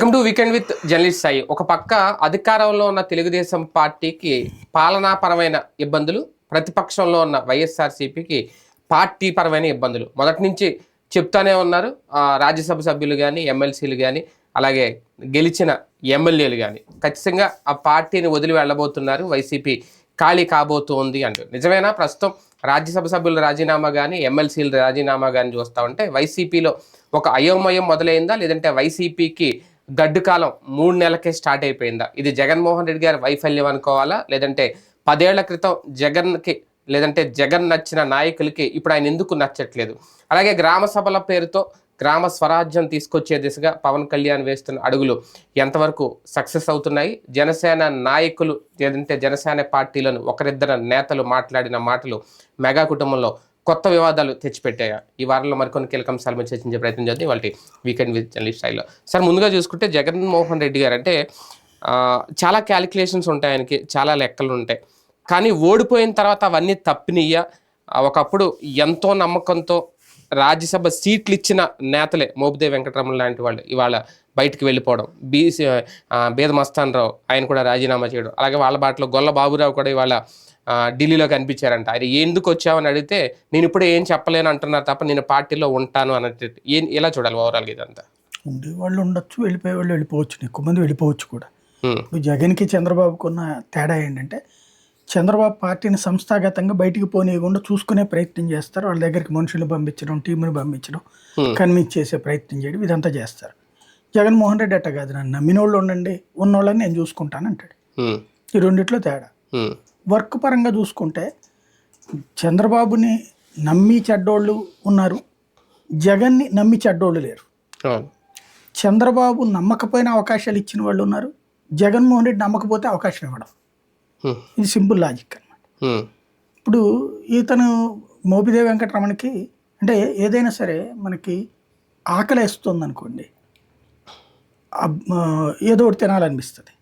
Welcome to weekend with journalist Sai. ఒక పక్క అధికారంలో ఉన్న తెలుగుదేశం పార్టీకి పాలనాపరమైన ఇబ్బందులు, ప్రతిపక్షంలో ఉన్న వైఎస్ఆర్సీపీకి పార్టీ పరమైన ఇబ్బందులు మొదటి నుంచి చెప్తానే ఉన్నారు. రాజ్యసభ సభ్యులు కానీ, ఎమ్మెల్సీలు కానీ, అలాగే గెలిచిన ఎమ్మెల్యేలు కానీ ఖచ్చితంగా ఆ పార్టీని వదిలి వెళ్ళబోతున్నారు. వైసీపీ ఖాళీ కాబోతోంది అంటూ నిజమేనా? ప్రస్తుతం రాజ్యసభ సభ్యుల రాజీనామా కానీ, ఎమ్మెల్సీల రాజీనామా కానీ చూస్తూ ఉంటే వైసీపీలో ఒక అయోమయం మొదలైందా, లేదంటే వైసీపీకి గడ్డు కాలం 3 నెలలకే స్టార్ట్ అయిపోయిందా? ఇది జగన్మోహన్ రెడ్డి గారి వైఫల్యం అనుకోవాలా, లేదంటే 10 ఏళ్ల క్రితం జగన్కి లేదంటే జగన్ నచ్చిన నాయకులకి ఇప్పుడు ఆయన ఎందుకు నచ్చట్లేదు? అలాగే గ్రామ సభల పేరుతో గ్రామ స్వరాజ్యం తీసుకొచ్చే దిశగా పవన్ కళ్యాణ్ వేస్తున్న అడుగులు ఎంతవరకు సక్సెస్ అవుతున్నాయి? జనసేన నాయకులు లేదంటే జనసేన పార్టీలను ఒకరిద్దరు నేతలు మాట్లాడిన మాటలు మెగా కుటుంబంలో కొత్త వివాదాలు తెచ్చిపెట్టాయా? ఈ వారంలో మరికొన్ని కీలక అంశాల మీద చర్చించే ప్రయత్నం చేద్దాం వాళ్ళ వీకెండ్ విత్ జర్నలిస్ట్ స్టైల్లో. సార్, ముందుగా చూసుకుంటే జగన్మోహన్ రెడ్డి గారు అంటే చాలా క్యాలిక్యులేషన్స్ ఉంటాయి, ఆయనకి చాలా లెక్కలు ఉంటాయి. కానీ ఓడిపోయిన తర్వాత అవన్నీ తప్పినయ్యా? ఒకప్పుడు ఎంతో నమ్మకంతో రాజ్యసభ సీట్లు ఇచ్చిన నేతలే మోపిదేవి వెంకటరమణ లాంటి వాళ్ళు ఇవాళ బయటికి వెళ్ళిపోవడం, బేద మస్తాన్ రావు ఆయన కూడా రాజీనామా చేయడం, అలాగే వాళ్ళ బాటలో గొల్ల బాబురావు కూడా ఇవాళ ఢిల్లీలో కనిపించారంట. ఆయన ఎందుకు వచ్చావని అడిగితే నేను ఇప్పుడే ఏం చెప్పలేను అంటున్నారు తప్ప నేను పార్టీలో ఉంటాను అన్నట్టు. ఎలా చూడాలి ఓవరాల్గా ఇదంతా? ఉండేవాళ్ళు ఉండొచ్చు, వెళ్ళిపోయే వాళ్ళు వెళ్ళిపోవచ్చు, ఎక్కువ మంది వెళ్ళిపోవచ్చు కూడా. ఇప్పుడు జగన్కి చంద్రబాబుకు ఉన్న తేడా ఏంటంటే, చంద్రబాబు పార్టీని సంస్థాగతంగా బయటికి పోనీయకుండా చూసుకునే ప్రయత్నం చేస్తారు. వాళ్ళ దగ్గరికి మనుషులు పంపించడం, టీముని పంపించడం, కన్విన్స్ చేసే ప్రయత్నం చేయడం, ఇదంతా చేస్తారు. జగన్మోహన్ రెడ్డి అట్ట కాదు, నన్ను నమ్మినోళ్ళు ఉండండి, ఉన్నోళ్ళని నేను చూసుకుంటాను అంటాడు. ఈ రెండిట్లో తేడా. వర్క్ పరంగా చూసుకుంటే చంద్రబాబుని నమ్మి చెడ్డోళ్ళు ఉన్నారు, జగన్ని నమ్మి చెడ్డోళ్ళు లేరు. చంద్రబాబు నమ్మకపోయిన అవకాశాలు ఇచ్చిన వాళ్ళు ఉన్నారు, జగన్మోహన్ రెడ్డి నమ్మకపోతే అవకాశం ఇవ్వడం. ఇది సింపుల్ లాజిక్ అనమాట. ఇప్పుడు ఇతను మోపిదేవి వెంకటరమణకి అంటే ఏదైనా సరే మనకి ఆకలి వేస్తుంది అనుకోండి, ఏదో ఒకటి తినాలనిపిస్తుంది.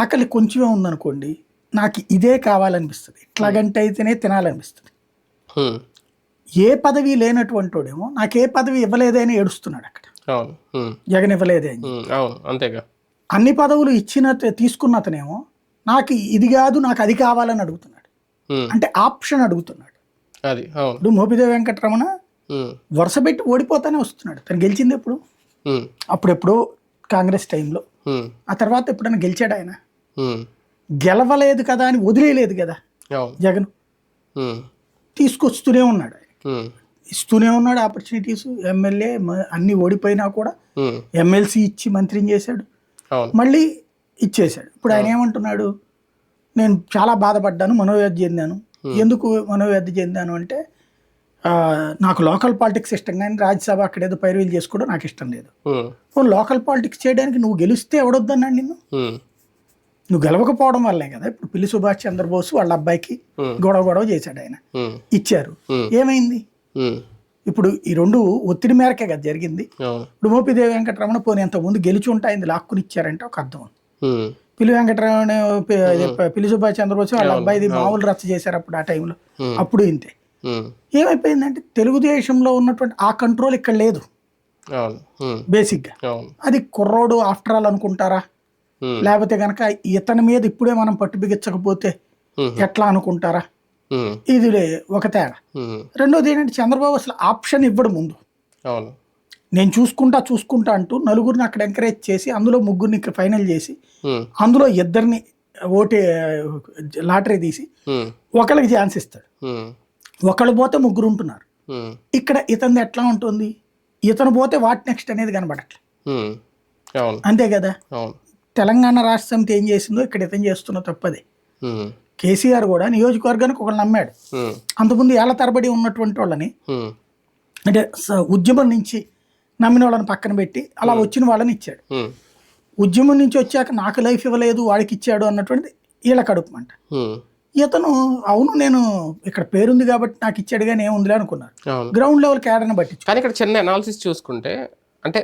ఆకలి కొంచెమే ఉందనుకోండి, నాకు ఇదే కావాలనిపిస్తుంది, ఇట్లాగంటే అయితేనే తినాలనిపిస్తుంది. ఏ పదవి లేనటువంటి వాడేమో నాకు ఏ పదవి ఇవ్వలేదని ఏడుస్తున్నాడు అక్కడ. జగన్ ఇవ్వలేదే అని. అంతేగా అన్ని పదవులు తీసుకున్న అతనేమో నాకు ఇది కాదు నాకు అది కావాలని అడుగుతున్నాడు. అంటే ఆప్షన్ అడుగుతున్నాడు. ఇప్పుడు మోపిదేవి వెంకటరమణ వరుస పెట్టి ఓడిపోతానే వస్తున్నాడు. తను గెలిచింది ఎప్పుడు? అప్పుడెప్పుడో కాంగ్రెస్ టైంలో. ఆ తర్వాత ఎప్పుడైనా గెలిచాడు ఆయన? గెలవలేదు కదా అని వదిలేయలేదు కదా జగన్. తీసుకొస్తూనే ఉన్నాడు, ఇస్తూనే ఉన్నాడు ఆపర్చునిటీస్. ఎమ్మెల్యే అన్ని ఓడిపోయినా కూడా ఎమ్మెల్సీ ఇచ్చి మంత్రిని చేశాడు, మళ్ళీ ఇచ్చేశాడు. ఇప్పుడు ఆయన ఏమంటున్నాడు, నేను చాలా బాధపడ్డాను, మనోవ్యాధి చెందాను. ఎందుకు మనోవ్యాధి చెందాను అంటే, నాకు లోకల్ పాలిటిక్స్ ఇష్టం కానీ రాజ్యసభ అక్కడేదో పైరువీలు చేసుకోవడం నాకు ఇష్టం లేదు. లోకల్ పాలిటిక్స్ చేయడానికి నువ్వు గెలిస్తే ఎవడొద్దన్నాడు నిన్ను? నువ్వు గెలవకపోవడం వల్లే కదా. ఇప్పుడు పిల్లి సుభాష్ చంద్రబోస్ వాళ్ళ అబ్బాయికి గొడవ చేశాడు, ఆయన ఇచ్చారు, ఏమైంది? ఇప్పుడు ఈ రెండు ఒత్తిడి మేరకే కదా జరిగింది. ఇప్పుడు మోపిదేవి వెంకటరమణ పోనీ అంతకుముందు గెలిచి ఉంటాయింది లాక్కుని ఇచ్చారంటే ఒక అర్థం ఉంది. పిల్లి వెంకటరమణ పిల్లి సుభాష్ చంద్రబోస్ వాళ్ళ అబ్బాయిది మామూలు రచ్చ చేశారు అప్పుడు ఆ టైంలో. అప్పుడు ఇంతే. ఏమైపోయిందంటే తెలుగుదేశంలో ఉన్నటువంటి ఆ కంట్రోల్ ఇక్కడ లేదు బేసిక్గా. అది కుర్రోడు ఆఫ్టర్ ఆల్ అనుకుంటారా, లేకపోతే కనుక ఇతని మీద ఇప్పుడే మనం పట్టు బిగించకపోతే ఎట్లా అనుకుంటారా? ఇది ఒక తేడా. రెండోది ఏంటంటే, చంద్రబాబు అసలు ఆప్షన్ ఇవ్వడు ముందు. నేను చూసుకుంటా అంటూ నలుగురిని అక్కడ ఎంకరేజ్ చేసి అందులో ముగ్గురిని ఫైనల్ చేసి అందులో ఇద్దరిని లాటరీ తీసి ఒకళ్ళకి ఛాన్స్ ఇస్తాడు. ఒకళ్ళు పోతే ముగ్గురు ఉంటున్నారు. ఇక్కడ ఇతని ఎట్లా ఉంటుంది, ఇతను పోతే వాట్ నెక్స్ట్ అనేది కనబడట్లే. అంతే కదా. తెలంగాణ రాష్ట్ర సమితి ఏం చేసిందో ఇక్కడ ఇతను చేస్తున్న తప్పదే. కేసీఆర్ కూడా నియోజకవర్గానికి ఒకళ్ళు నమ్మాడు. అంతకుముందు ఏళ్ల తరబడి ఉన్నటువంటి వాళ్ళని, అంటే ఉద్యమం నుంచి నమ్మిన వాళ్ళని పక్కన పెట్టి అలా వచ్చిన వాళ్ళని ఇచ్చాడు. ఉద్యమం నుంచి వచ్చాక నాకు లైఫ్ ఇవ్వలేదు వాడికి ఇచ్చాడు అన్నటువంటిది వీళ్ళ కడుపుమంట. ఇతను అవును నేను ఇక్కడ పేరుంది కాబట్టి నాకు ఇచ్చాడు కానీ ఏముందిలే అనుకున్నారు. గ్రౌండ్ లెవెల్ క్యాడర్ని బట్టి. కానీ ఇక్కడ చిన్న అనాలిసిస్ చూసుకుంటే అంటే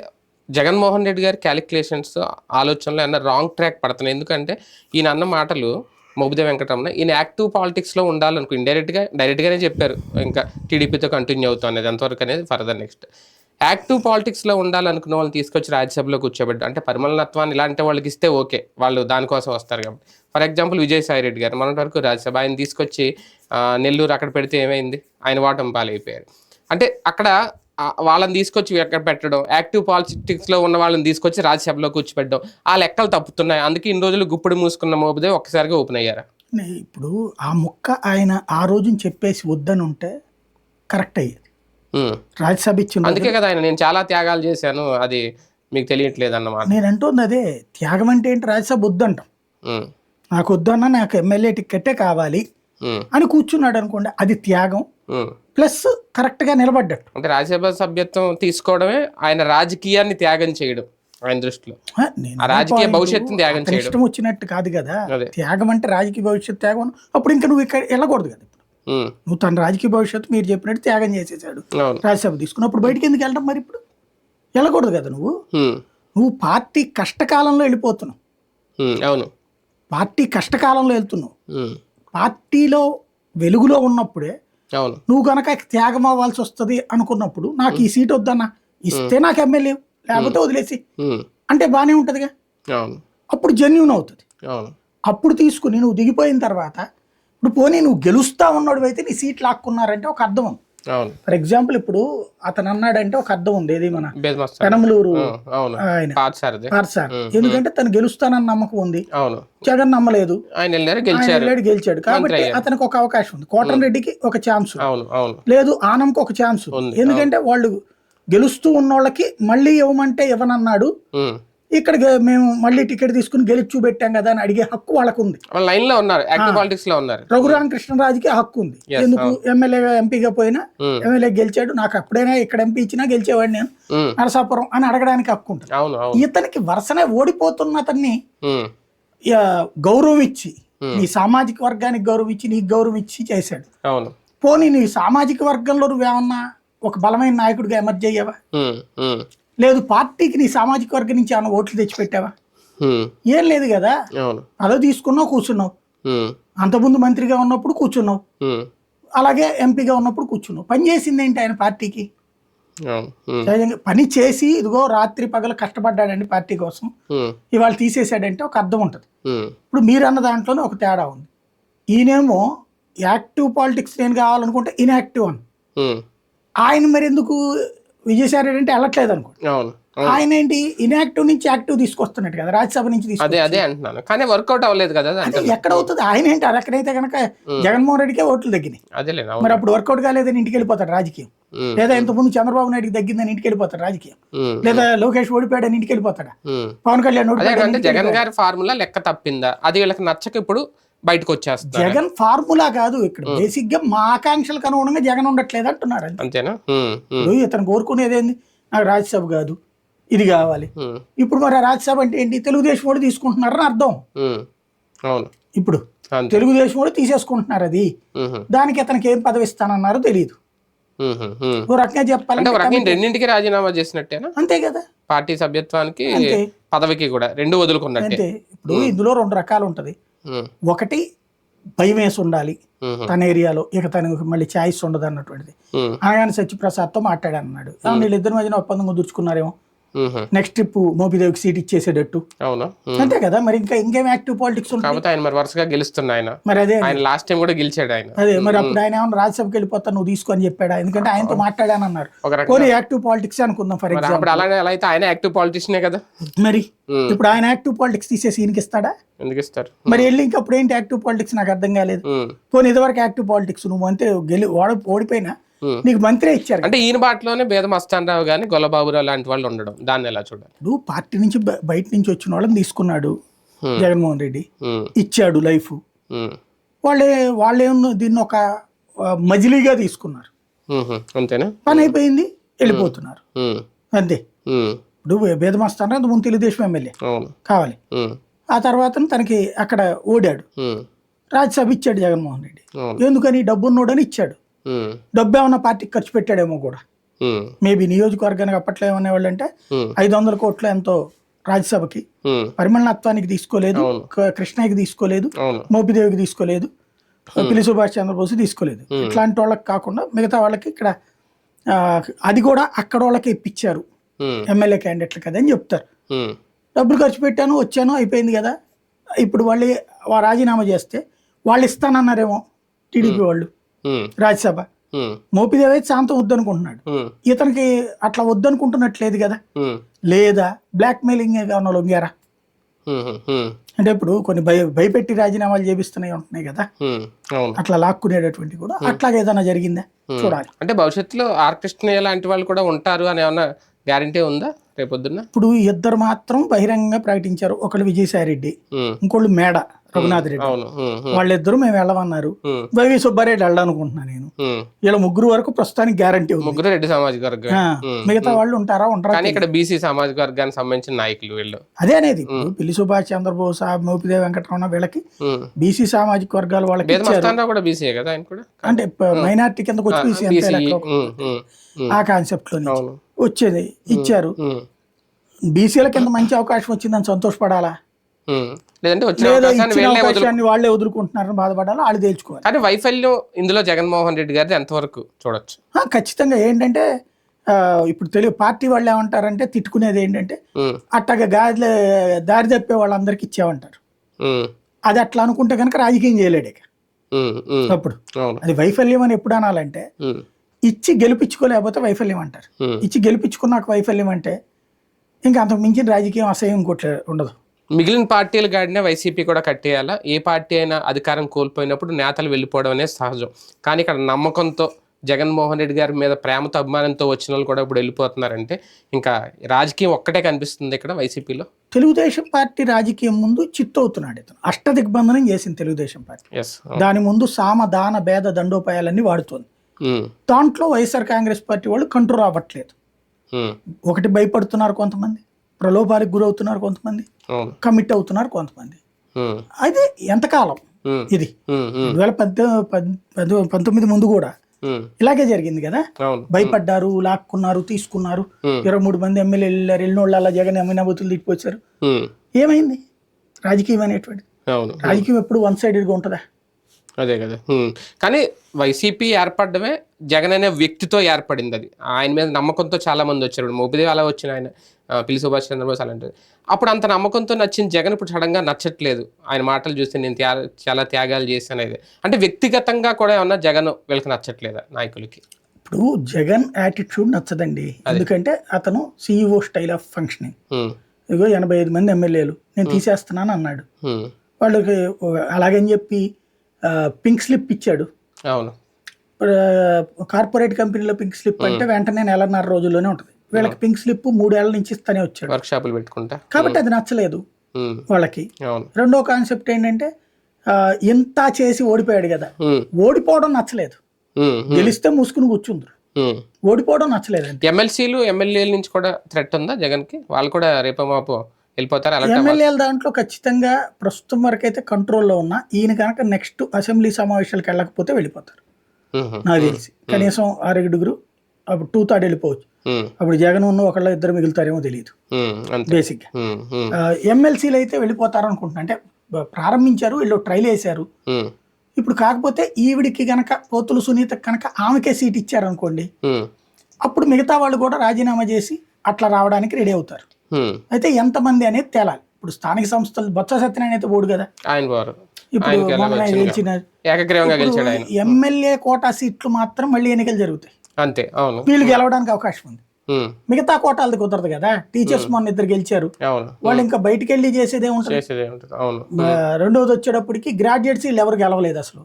జగన్మోహన్ రెడ్డి గారి క్యాలిక్యులేషన్స్ ఆలోచనలు అన్న రాంగ్ ట్రాక్ పడుతున్నాయి. ఎందుకంటే ఈయన అన్న మాటలు మోపిదేవి వెంకటరమణ ఈయన యాక్టివ్ పాలిటిక్స్లో ఉండాలనుకో డైరెక్ట్గానే చెప్పారు, ఇంకా టీడీపీతో కంటిన్యూ అవుతాం అనేది ఎంతవరకు అనేది ఫర్దర్ నెక్స్ట్. యాక్టివ్ పాలిటిక్స్ లో ఉండాలనుకున్న వాళ్ళని తీసుకొచ్చి రాజ్యసభలో కూర్చోబెట్టు, అంటే పరిమళనత్వాన్ని ఇలాంటి వాళ్ళకి ఇస్తే ఓకే, వాళ్ళు దానికోసం వస్తారు కాబట్టి. ఫర్ ఎగ్జాంపుల్ విజయసాయి రెడ్డి గారు మొన్నటి వరకు రాజ్యసభ, ఆయన తీసుకొచ్చి నెల్లూరు అక్కడ పెడితే ఏమైంది, ఆయన ఓటమి పాలైపోయారు. అంటే అక్కడ వాళ్ళని తీసుకొచ్చి ఎక్కడ పెట్టడం, యాక్టివ్ పాలిటిక్స్ లో ఉన్న వాళ్ళని తీసుకొచ్చి రాజ్యసభలో కూర్చోబెట్టడం, ఆ లెక్కలు తప్పుతున్నాయి. అందుకే ఇన్ని రోజులు గుప్పుడు మూసుకున్న మోపుదే ఒక్కసారిగా ఓపెన్ అయ్యారా? ఇప్పుడు ఆ ముక్క ఆయన ఆ రోజుని చెప్పేసి వద్దని ఉంటే కరెక్ట్ అయ్యేది. రాజ్యసభ ఇచ్చిన అందుకే కదా ఆయన నేను చాలా త్యాగాలు చేశాను, అది మీకు తెలియట్లేదు అన్నమాట. నేను అంటుంది అదే, త్యాగం అంటే ఏంటి, రాజ్యసభ వద్దంటాం, నాకు వద్దన్నా నాకు ఎమ్మెల్యే టికెట్టే కావాలి అని కూర్చున్నాడు అనుకోండి, అది త్యాగం ప్లస్ కరెక్ట్ గా నిలబడ్డట్టు. అంటే రాజ్యసభ సభ్యత్వం తీసుకోవడమే ఆయన రాజకీయాన్ని త్యాగం చేయడం ఆయన దృష్టిలో, రాజకీయ భవిష్యత్తుని త్యాగం చేయడం. ఇష్టం వచ్చినట్టు కాదు కదా త్యాగం అంటే, రాజకీయ భవిష్యత్తు త్యాగం. అప్పుడు ఇంకా నువ్వు ఇక్కడ వెళ్ళకూడదు కదా, నువ్వు తన రాజకీయ భవిష్యత్తు మీరు చెప్పినట్టు త్యాగం చేసేసాడు, రాజ్యసభ తీసుకున్నప్పుడు బయటికి ఎందుకు వెళ్ళడం మరి? ఇప్పుడు వెళ్ళకూడదు కదా, నువ్వు పార్టీ కష్టకాలంలో వెళ్ళిపోతున్నావు, అవును, పార్టీ కష్టకాలంలో వెళ్తున్నావు. పార్టీలో వెలుగులో ఉన్నప్పుడే నువ్వు కనుక త్యాగం అవ్వాల్సి వస్తుంది అనుకున్నప్పుడు, నాకు ఈ సీట్ వద్దన్నా, ఇస్తే నాకు ఎమ్మెల్యే, లేకపోతే వదిలేసి అంటే బానే ఉంటదిగా, అప్పుడు జెన్యూన్ అవుతుంది. అప్పుడు తీసుకుని నువ్వు దిగిపోయిన తర్వాత, ఇప్పుడు పోనీ నువ్వు గెలుస్తా ఉన్నాడు అయితే నీ సీట్ లాక్కున్నారంటే ఒక అర్థం ఉంది. ఫర్ ఎగ్జాంపుల్ ఇప్పుడు అతను అన్నాడంటే ఒక అర్థం ఉంది, ఏది మన పెనమలూరు ఆయన పార్సార్, ఎందుకంటే తను గెలుస్తానన్న నమ్మకం ఉంది, జగన్ నమ్మలేదు, ఆయన గెలిచాడు కాబట్టి అతనికి ఒక అవకాశం ఉంది. కోటరెడ్డికి ఒక ఛాన్స్ లేదు, ఆనంకి ఒక ఛాన్స్ ఉంది, ఎందుకంటే వాళ్ళు గెలుస్తూ ఉన్నోళ్ళకి మళ్ళీ ఇవ్వమంటే ఇవ్వనన్నాడు, ఇక్కడ మేము మళ్ళీ టికెట్ తీసుకుని గెలిచి చూపెట్టాం కదా అని అడిగే హక్కు వాళ్ళకు ఉంది. లైన్ లో ఉన్నారు, యాక్టివ్ పాలిటిక్స్ లో ఉన్నారు. రఘురామకృష్ణరాజుకి హక్కు ఉంది, ఎందుకు ఎమ్మెల్యే ఎంపీగా పోయినా ఎమ్మెల్యే గెలిచాడు, నాకు అప్పుడైనా ఇక్కడ ఎంపీ ఇచ్చినా గెలిచేవాడు నేను నరసాపురం అని అడగడానికి హక్కు ఉంటుంది. ఇతనికి వరుసనే ఓడిపోతున్న అతన్ని గౌరవం ఇచ్చి, నీ సామాజిక వర్గానికి గౌరవం ఇచ్చి, నీకు గౌరవం ఇచ్చి చేశాడు. పోనీ నీ సామాజిక వర్గంలో నువ్వేమన్నా ఒక బలమైన నాయకుడిగా ఎమర్జ్ అయ్యావా? లేదు, పార్టీకి నీ సామాజిక వర్గం నుంచి ఏమైనా ఓట్లు తెచ్చిపెట్టావా? ఏం లేదు కదా, అదో తీసుకున్నావు కూర్చున్నావు, అంతకుముందు మంత్రిగా ఉన్నప్పుడు కూర్చున్నావు, అలాగే ఎంపీగా ఉన్నప్పుడు కూర్చున్నావు. పని చేసింది ఏంటి ఆయన పార్టీకి? పని చేసి ఇదిగో రాత్రి పగలు కష్టపడ్డాడండి పార్టీ కోసం, ఇవాళ తీసేసాడంటే ఒక అర్థం ఉంటుంది. ఇప్పుడు మీరన్న దాంట్లోనే ఒక తేడా ఉంది. ఈయనేమో యాక్టివ్ పాలిటిక్స్ నేను కావాలనుకుంటే ఇన్యాక్టివ్ అని, ఆయన మరి ఎందుకు విజయసాయి రెడ్డి అంటే వెళ్ళట్లేదు అనుకోండి, ఆయన ఏంటి ఇన్యాక్టివ్ నుంచి యాక్టివ్ తీసుకొస్తున్నట్టు కదా, రాజ్యసభ నుంచి తీసుకొస్తున్నాను, కానీ వర్కౌట్ అవ్వలేదు కదా, ఎక్కడ అవుతుంది? ఆయన ఏంటి అక్కడైతే కనుక జగన్మోహన్ రెడ్డికే ఓట్లు తగ్గినాయి, మరి అప్పుడు వర్కౌట్ కాలేదని ఇంటికి వెళ్ళిపోతాడు రాజకీయం, లేదా ఇంతకుముందు చంద్రబాబు నాయుడికి తగ్గిందని ఇంటికి వెళ్ళిపోతాడు రాజకీయం, లేదా లోకేష్ ఓడిపోయాడని ఇంటికి వెళ్ళిపోతాడా, పవన్ కళ్యాణ్ ఓడిపోయాడు. జగన్ గారి ఫార్ములా లెక్క తప్పిందా, అది వీళ్ళకి నచ్చక ఇప్పుడు బయటకు వచ్చేస్తారు. జగన్ ఫార్ములా కాదు, ఇక్కడ బేసిక్ గా మా ఆకాంక్షలకు అనుగుణంగా జగన్ ఉండట్లేదు అంటున్నారు. అంతేనా? ఇతను కోరుకునేది ఏంది, నాకు రాజ్యసభ కాదు ఇది కావాలి. ఇప్పుడు మరి రాజ్యసభ అంటే ఏంటి, తెలుగుదేశం కూడా తీసుకుంటున్నారని అర్థం. ఇప్పుడు తెలుగుదేశం కూడా తీసేసుకుంటున్నారు, అది దానికి అతనికి ఏం పదవి ఇస్తానన్నారో తెలియదు. ఓ రకంగా చెప్పాలంటే రెండింటికి రాజీనామా చేసినట్టేనా? అంతే కదా, పార్టీ సభ్యత్వానికి పదవికి కూడా రెండు వదులుకున్నట్టే. ఇప్పుడు ఇందులో రెండు రకాలు ఉంటది, ఒకటి భయం వేసి ఉండాలి తన ఏరియాలో, ఇక తనకు మళ్ళీ ఛాయిస్ ఉండదు అన్నటువంటిది. ఆయన సత్యప్రసాద్తో మాట్లాడానన్నాడు, వీళ్ళిద్దరి మధ్యన ఒప్పందం కుదుర్చుకున్నారేమో, నెక్స్ట్ ట్రిప్ మోపిదేవికి సీట్ ఇచ్చేసేటట్టు. అంతే కదా, మరి ఇంకేం యాక్టివ్ పాలిటిక్స్ వరుసగా గెలుస్తున్నాయి. మరి అదే లాస్ట్ టైం కూడా గెలిచాడు ఆయన. అదే మరి అప్పుడు ఆయన ఏమన్నా రాజ్యసభకి వెళ్ళిపోతా నువ్వు తీసుకొని చెప్పాడా? ఎందుకంటే ఆయనతో మాట్లాడానన్నారు, కొన్ని యాక్టివ్ పాలిటిక్స్ అనుకుందాం ఫర్ ఎగ్జాంపుల్. ఆయన యాక్టివ్ పాలిటిషియనే కదా, మరి ఇప్పుడు ఆయన యాక్టివ్ పాలిటిక్స్ తీసేసి ఈయనకి ఇస్తాడా? ఎందుకు ఇస్తారు మరి వెళ్ళి ఇంకప్పుడు ఏంటి యాక్టివ్ పాలిటిక్స్, నాకు అర్థం కాలేదు. పోనీ ఇదివరకు యాక్టివ్ పాలిటిక్స్ నువ్వు అంతే ఓడిపోయినా నీకు మంత్రి ఇచ్చారు అంటే ఈయన బాటలోనే బేదం మస్తానరావు గాని గొల్లబాబురావు లాంటి వాళ్ళు ఉండడం, దాన్ని ఎలా చూడాలి? ఇప్పుడు పార్టీ నుంచి బయట నుంచి వచ్చిన వాళ్ళని తీసుకున్నాడు జగన్మోహన్ రెడ్డి, ఇచ్చాడు లైఫ్, వాళ్ళేమో దీన్ని ఒక మజిలీగా తీసుకున్నారు, అంతేనా, పని అయిపోయింది వెళ్ళిపోతున్నారు అంతే. ఇప్పుడు బేదం మస్తానరావు ముందు తెలుగుదేశం ఎమ్మెల్యే కావాలి, ఆ తర్వాత తనకి అక్కడ ఓడాడు, రాజ్యసభ ఇచ్చాడు జగన్మోహన్ రెడ్డి, ఎందుకని డబ్బున్నోడని ఇచ్చాడు. డబ్బు ఏమన్నా పార్టీకి ఖర్చు పెట్టాడేమో కూడా, మేబీ నియోజకవర్గానికి అప్పట్లో ఏమనేవాళ్ళు అంటే 500 కోట్లు ఎంతో రాజ్యసభకి, పరిమళనత్వానికి తీసుకోలేదు, కృష్ణయ్యకి తీసుకోలేదు, మోపిదేవికి తీసుకోలేదు, పిల్లి సుభాష్ చంద్రబోస్ తీసుకోలేదు, ఇట్లాంటి వాళ్ళకి కాకుండా మిగతా వాళ్ళకి ఇక్కడ అది కూడా అక్కడ వాళ్ళకి ఇప్పించారు ఎమ్మెల్యే క్యాండిడేట్లు కదా అని చెప్తారు. డబ్బులు ఖర్చు పెట్టాను వచ్చాను అయిపోయింది కదా, ఇప్పుడు వాళ్ళు రాజీనామా చేస్తే వాళ్ళు ఇస్తానన్నారేమో టీడీపీ వాళ్ళు రాజ్యసభ. మోపిదేవి అయితే శాంతం వద్దనుకుంటున్నాడు, ఇతనికి అట్లా వద్దనుకుంటున్నట్లేదు కదా. లేదా బ్లాక్ మెయిలింగ్ ఏమన్నా లొంగారా అంటే ఇప్పుడు కొన్ని భయపెట్టి రాజీనామాలు చేపిస్తున్నాయి ఉంటున్నాయి కదా, అట్లా లాక్కునేటటువంటి కూడా అట్లాగే ఏదైనా జరిగిందా చూడాలి. అంటే భవిష్యత్తులో ఆర్ కృష్ణయ్య లాంటి వాళ్ళు కూడా ఉంటారు అని ఏమన్నా గ్యారంటీ ఉందా రేపొద్దున్న? ఇప్పుడు ఇద్దరు మాత్రం బహిరంగంగా ప్రకటించారు, ఒకళ్ళు విజయసాయి రెడ్డి, ఇంకోళ్ళు మేడ రఘునాథ్ రెడ్డి. వాళ్ళిద్దరూ మేము వెళ్ళమన్నారు. వైవి సుబ్బారెడ్డి వెళ్ళాలనుకుంటున్నాను నేను. ఇలా ముగ్గురు వరకు ప్రస్తుతానికి గ్యారంటీ ఉంది. ముగ్గురు రెడ్డి సామాజిక వర్గం, మిగతా వాళ్ళు ఉంటారా ఉంటారా ఇక్కడ బీసీ సామాజిక వర్గానికి సంబంధించిన నాయకులు వీళ్ళు. అదే అనేది పిల్లి సుభాష్ చంద్రబోస్, మోపిదేవి వెంకటరమణ వీళ్ళకి బీసీ సామాజిక వర్గాలు వాళ్ళకి కూడా బీసీ కదా ఆయన కూడా, అంటే మైనార్టీ కిందకు వచ్చి బీసీ ఆ కాన్సెప్ట్ లో వచ్చేది ఇచ్చారు. బీసీల కింద మంచి అవకాశం వచ్చిందని సంతోషపడాలా, అవకాశాన్ని వాళ్ళే వదులుకుంటున్నారని బాధపడాలా, వాళ్ళు తేల్చుకోవాలి. కానీ వైఫల్యం ఇందులో జగన్మోహన్ రెడ్డి గారిది ఎంతవరకు చూడొచ్చు? ఖచ్చితంగా ఏంటంటే ఇప్పుడు తెలుగు పార్టీ వాళ్ళు ఏమంటారంటే తిట్టుకునేది ఏంటంటే అట్టగా దారి తప్పే వాళ్ళందరికి ఇచ్చామంటారు. అది అట్లా అనుకుంటే కనుక రాజకీయం చేయలేడు ఇక. అప్పుడు అది వైఫల్యం అని ఎప్పుడు అనాలంటే ఇచ్చి గెలిపించుకోలేకపోతే వైఫల్యం అంటారు. ఇచ్చి గెలిపించుకున్నాక వైఫల్యం అంటే ఇంకా అంతకు మించిన రాజకీయం అసహ్యం ఇంకోట్లే ఉండదు. మిగిలిన పార్టీలు గాడినే వైసీపీ కూడా కట్టేయాలా. ఏ పార్టీ అయినా అధికారం కోల్పోయినప్పుడు నేతలు వెళ్ళిపోవడం అనేది సహజం. కానీ ఇక్కడ నమ్మకంతో జగన్మోహన్ రెడ్డి గారి మీద ప్రేమతో అభిమానంతో వచ్చిన వాళ్ళు కూడా ఇప్పుడు వెళ్ళిపోతున్నారంటే ఇంకా రాజకీయం ఒక్కటే కనిపిస్తుంది ఇక్కడ వైసీపీలో. తెలుగుదేశం పార్టీ రాజకీయం ముందు చిత్తవుతున్నాడు ఇతను. అష్టదిగ్బంధనం చేసింది తెలుగుదేశం పార్టీ. దాని ముందు సామ దాన భేద దండోపాయాలన్నీ వాడుతోంది. దాంట్లో వైఎస్ఆర్ కాంగ్రెస్ పార్టీ వాళ్ళు కంట్రోల్ అవ్వట్లేదు. ఒకటి భయపడుతున్నారు కొంతమంది, ప్రలోభాలకు గురవుతున్నారు కొంతమంది, కమిట్ అవుతున్నారు కొంతమంది. అయితే ఎంతకాలం ఇది 2019 ముందు కూడా ఇలాగే జరిగింది కదా. భయపడ్డారు, లాక్కున్నారు, తీసుకున్నారు. 23 మంది ఎమ్మెల్యేలు వెళ్ళారు, వెళ్ళినోళ్ళు అలా జగన్ అమ్మినాబతులు తిప్పిపోయారు. ఏమైంది రాజకీయం అనేటువంటి? రాజకీయం ఎప్పుడు వన్ సైడెడ్గా ఉంటుందా? అదే కదా. కానీ వైసీపీ ఏర్పడమే జగన్ అనే వ్యక్తితో ఏర్పడింది. అది ఆయన మీద నమ్మకంతో చాలా మంది వచ్చారు. మోపిదేవి అలా వచ్చిన ఆయన, పిల్లి సుభాష్ చంద్రబోస్ అలాంటిది. అప్పుడు అంత నమ్మకంతో నచ్చిన జగన్ ఇప్పుడు సడన్గా నచ్చట్లేదు. ఆయన మాటలు చూస్తే నేను చాలా త్యాగాలు చేశాను. ఇది అంటే వ్యక్తిగతంగా కూడా ఏమన్నా జగన్ వీళ్ళకి నచ్చట్లేదా నాయకులకి? ఇప్పుడు జగన్ యాటిట్యూడ్ నచ్చదండి. ఎందుకంటే అతను CEO స్టైల్ ఆఫ్ ఫంక్షనింగ్. ఇగో 85 మంది ఎమ్మెల్యేలు నేను తీసేస్తున్నాను అన్నాడు. వాళ్ళకి అలాగని చెప్పి పింక్ స్లిప్ ఇచ్చాడు. అవును, కార్పొరేట్ కంపెనీలో పింక్ స్లిప్ అంటే వెంటనే 1.5 రోజుల్లోనే ఉంటుంది. వీళ్ళకి పింక్ స్లిప్ 3 ఏళ్ల నుంచి ఇస్తానే వచ్చాడు, వర్క్షాపులు పెట్టుకుంటా. కాబట్టి అది నచ్చలేదు వాళ్ళకి. రెండో కాన్సెప్ట్ ఏంటంటే ఇంత చేసి ఓడిపోయాడు కదా, ఓడిపోవడం నచ్చలేదు. గెలిస్తే మూసుకుని కూర్చుందరు, ఓడిపోవడం నచ్చలేదు. ఎమ్మెల్సీలు ఎమ్మెల్యేల నుంచి కూడా థ్రెట్ ఉందా జగన్ కి? వాళ్ళు కూడా రేపో మాపో వెళ్ళిపోతారు. ఎమ్మెల్యేల దాంట్లో ఖచ్చితంగా ప్రస్తుతం వరకు అయితే కంట్రోల్లో ఉన్న ఈయన కనుక నెక్స్ట్ అసెంబ్లీ సమావేశాలకు వెళ్ళకపోతే వెళ్ళిపోతారు నాకు తెలిసి. కనీసం 6 అప్పుడు 2/3 వెళ్ళిపోవచ్చు. అప్పుడు జగన్ ఉన్న ఒకళ్ళ ఇద్దరు మిగులుతారేమో తెలియదు. బేసిక్ గా ఎమ్మెల్సీలు అయితే వెళ్ళిపోతారు అనుకుంటున్నా. అంటే ప్రారంభించారు, వీళ్ళు ట్రైల్ వేశారు. ఇప్పుడు కాకపోతే ఈవిడికి గనక పోతులు సునీత కనుక ఆమెకే సీట్ ఇచ్చారు అనుకోండి, అప్పుడు మిగతా వాళ్ళు కూడా రాజీనామా చేసి అట్లా రావడానికి రెడీ అవుతారు. అయితే ఎంతమంది అనేది తేలాలి. ఇప్పుడు స్థానిక సంస్థలు బొత్స సత్యనారాయణ అయితే పోడు కదా, ఇప్పుడు ఎమ్మెల్యే కోటా సీట్లు మాత్రం మళ్ళీ ఎన్నికలు జరుగుతాయి అంతే. అవును, వీళ్ళు గెలవడానికి అవకాశం ఉంది. మిగతా కోటాలది కుదరదు కదా. టీచర్స్ మొన్న 2 గెలిచారు, వాళ్ళు ఇంకా బయటకు వెళ్ళి చేసేదే ఉంటుంది. రెండోది వచ్చేటప్పటికి గ్రాడ్యుయేట్స్ వీళ్ళు ఎవరు గెలవలేదు అసలు.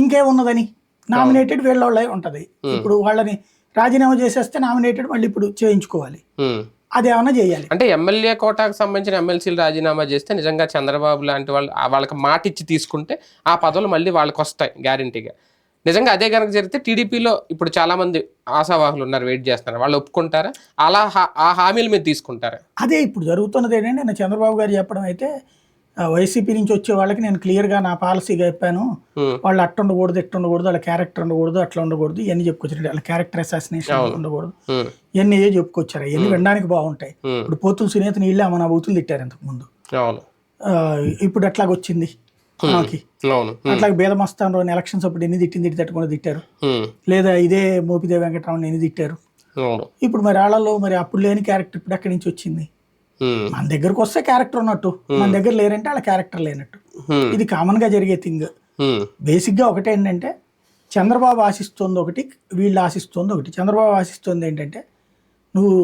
ఇంకేమున్నదని నామినేటెడ్ వీళ్ళ ఉంటది. ఇప్పుడు వాళ్ళని రాజీనామా చేసేస్తే నామినేటెడ్ మళ్ళీ ఇప్పుడు చేయించుకోవాలి. అదేమన్నా చేయాలి. అంటే ఎమ్మెల్యే కోటాకు సంబంధించిన ఎమ్మెల్సీలు రాజీనామా చేస్తే నిజంగా చంద్రబాబు లాంటి వాళ్ళు వాళ్ళకి మాట ఇచ్చి తీసుకుంటే ఆ పదవులు మళ్ళీ వాళ్ళకి వస్తాయి గ్యారంటీగా. నిజంగా అదే కనుక జరిగితే టీడీపీలో ఇప్పుడు చాలా మంది ఆశావాహులు ఉన్నారు, వెయిట్ చేస్తున్నారు. వాళ్ళు ఒప్పుకుంటారా? అలా ఆ హామీలు మీరు తీసుకుంటారా? అదే ఇప్పుడు జరుగుతున్నది ఏంటంటే, నేను చంద్రబాబు గారు చెప్పడం అయితే వైసీపీ నుంచి వచ్చే వాళ్ళకి నేను క్లియర్గా నా పాలసీగా చెప్పాను. వాళ్ళు అట్ట ఉండకూడదు, ఇట్ట ఉండకూడదు, వాళ్ళ క్యారెక్టర్ ఉండకూడదు, అట్లా ఉండకూడదు, ఇవన్నీ చెప్పుకొచ్చారు. వాళ్ళ క్యారెక్టర్ అసాసినేషన్ ఉండకూడదు, ఇవన్నీ చెప్పుకొచ్చారు. ఇవన్నీ వినడానికి బాగుంటాయి. ఇప్పుడు పోతులు సునీత నీళ్ళే మన బూతులు తిట్టారు ఇంతకు ముందు. ఇప్పుడు అట్లాగొచ్చింది. ఆమెకి. అట్లాగే బేదమస్తాన్ ఎలక్షన్స్ అప్పుడు ఎన్ని తిట్టింది తట్టుకొని తిట్టారు, లేదా ఇదే మోపిదేవి వెంకటరామన్ ఎన్ని తిట్టారు. ఇప్పుడు మరి వాళ్ళలో మరి అప్పుడు లేని క్యారెక్టర్ ఇప్పుడు ఎక్కడి నుంచి వచ్చింది? మన దగ్గరకు వస్తే క్యారెక్టర్ ఉన్నట్టు, మన దగ్గర లేరంటే వాళ్ళ క్యారెక్టర్ లేనట్టు. ఇది కామన్ గా జరిగే థింగ్. బేసిక్ గా ఒకటి ఏంటంటే చంద్రబాబు ఆశిస్తుంది ఒకటి, వీళ్ళు ఆశిస్తుంది ఒకటి. చంద్రబాబు ఆశిస్తుంది ఏంటంటే నువ్వు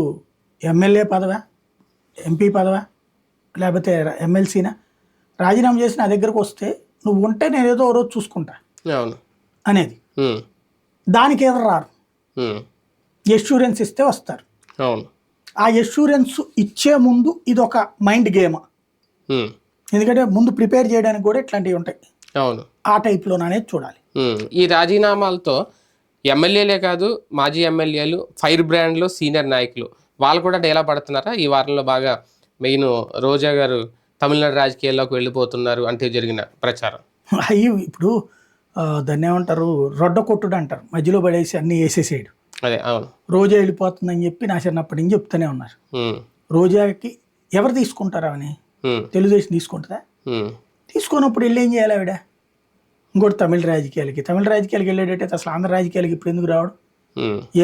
ఎమ్మెల్యే పదవా, ఎంపీ పదవా, లేకపోతే ఎమ్మెల్సీనా రాజీనామా చేసి నా దగ్గరకు వస్తే నువ్వు ఉంటే నేను ఏదో రోజు చూసుకుంటా అనేది. దానికి ఏదో రారు, ఎష్యూరెన్స్ ఇస్తే వస్తారు. ఆ ఎష్యూరెన్స్ ఇచ్చే ముందు ఇది ఒక మైండ్ గేమ్. ఎందుకంటే ముందు ప్రిపేర్ చేయడానికి కూడా ఇట్లాంటివి ఉంటాయి. ఆ టైప్లోననేది చూడాలి. ఈ రాజీనామాలతో ఎమ్మెల్యేలే కాదు, మాజీ ఎమ్మెల్యేలు, ఫైర్ బ్రాండ్లు, సీనియర్ నాయకులు వాళ్ళు కూడా డేలా పడుతున్నారా? ఈ వారంలో బాగా మెయిన్ రోజా గారు తమిళనాడు రాజకీయాల్లోకి వెళ్ళిపోతున్నారు అంటే జరిగిన ప్రచారం. అయ్యి ఇప్పుడు దాన్ని ఏమంటారు, రొడ్డ కొట్టుడు అంటారు, మధ్యలో పడేసి అన్ని వేసేసేయడు. అదే అవును, రోజా వెళ్ళిపోతుందని చెప్పి నా చిన్నప్పటి నుంచి చెప్తూనే ఉన్నారు. రోజాకి ఎవరు తీసుకుంటారా అని? తెలుగుదేశం తీసుకుంటుందా? తీసుకున్నప్పుడు వెళ్ళి ఏం చేయాలి ఆవిడ? ఇంకోటి తమిళ రాజకీయాలకి వెళ్ళేటట్టు అసలు ఆంధ్ర రాజకీయాలకి ఇప్పుడు ఎందుకు రావడం?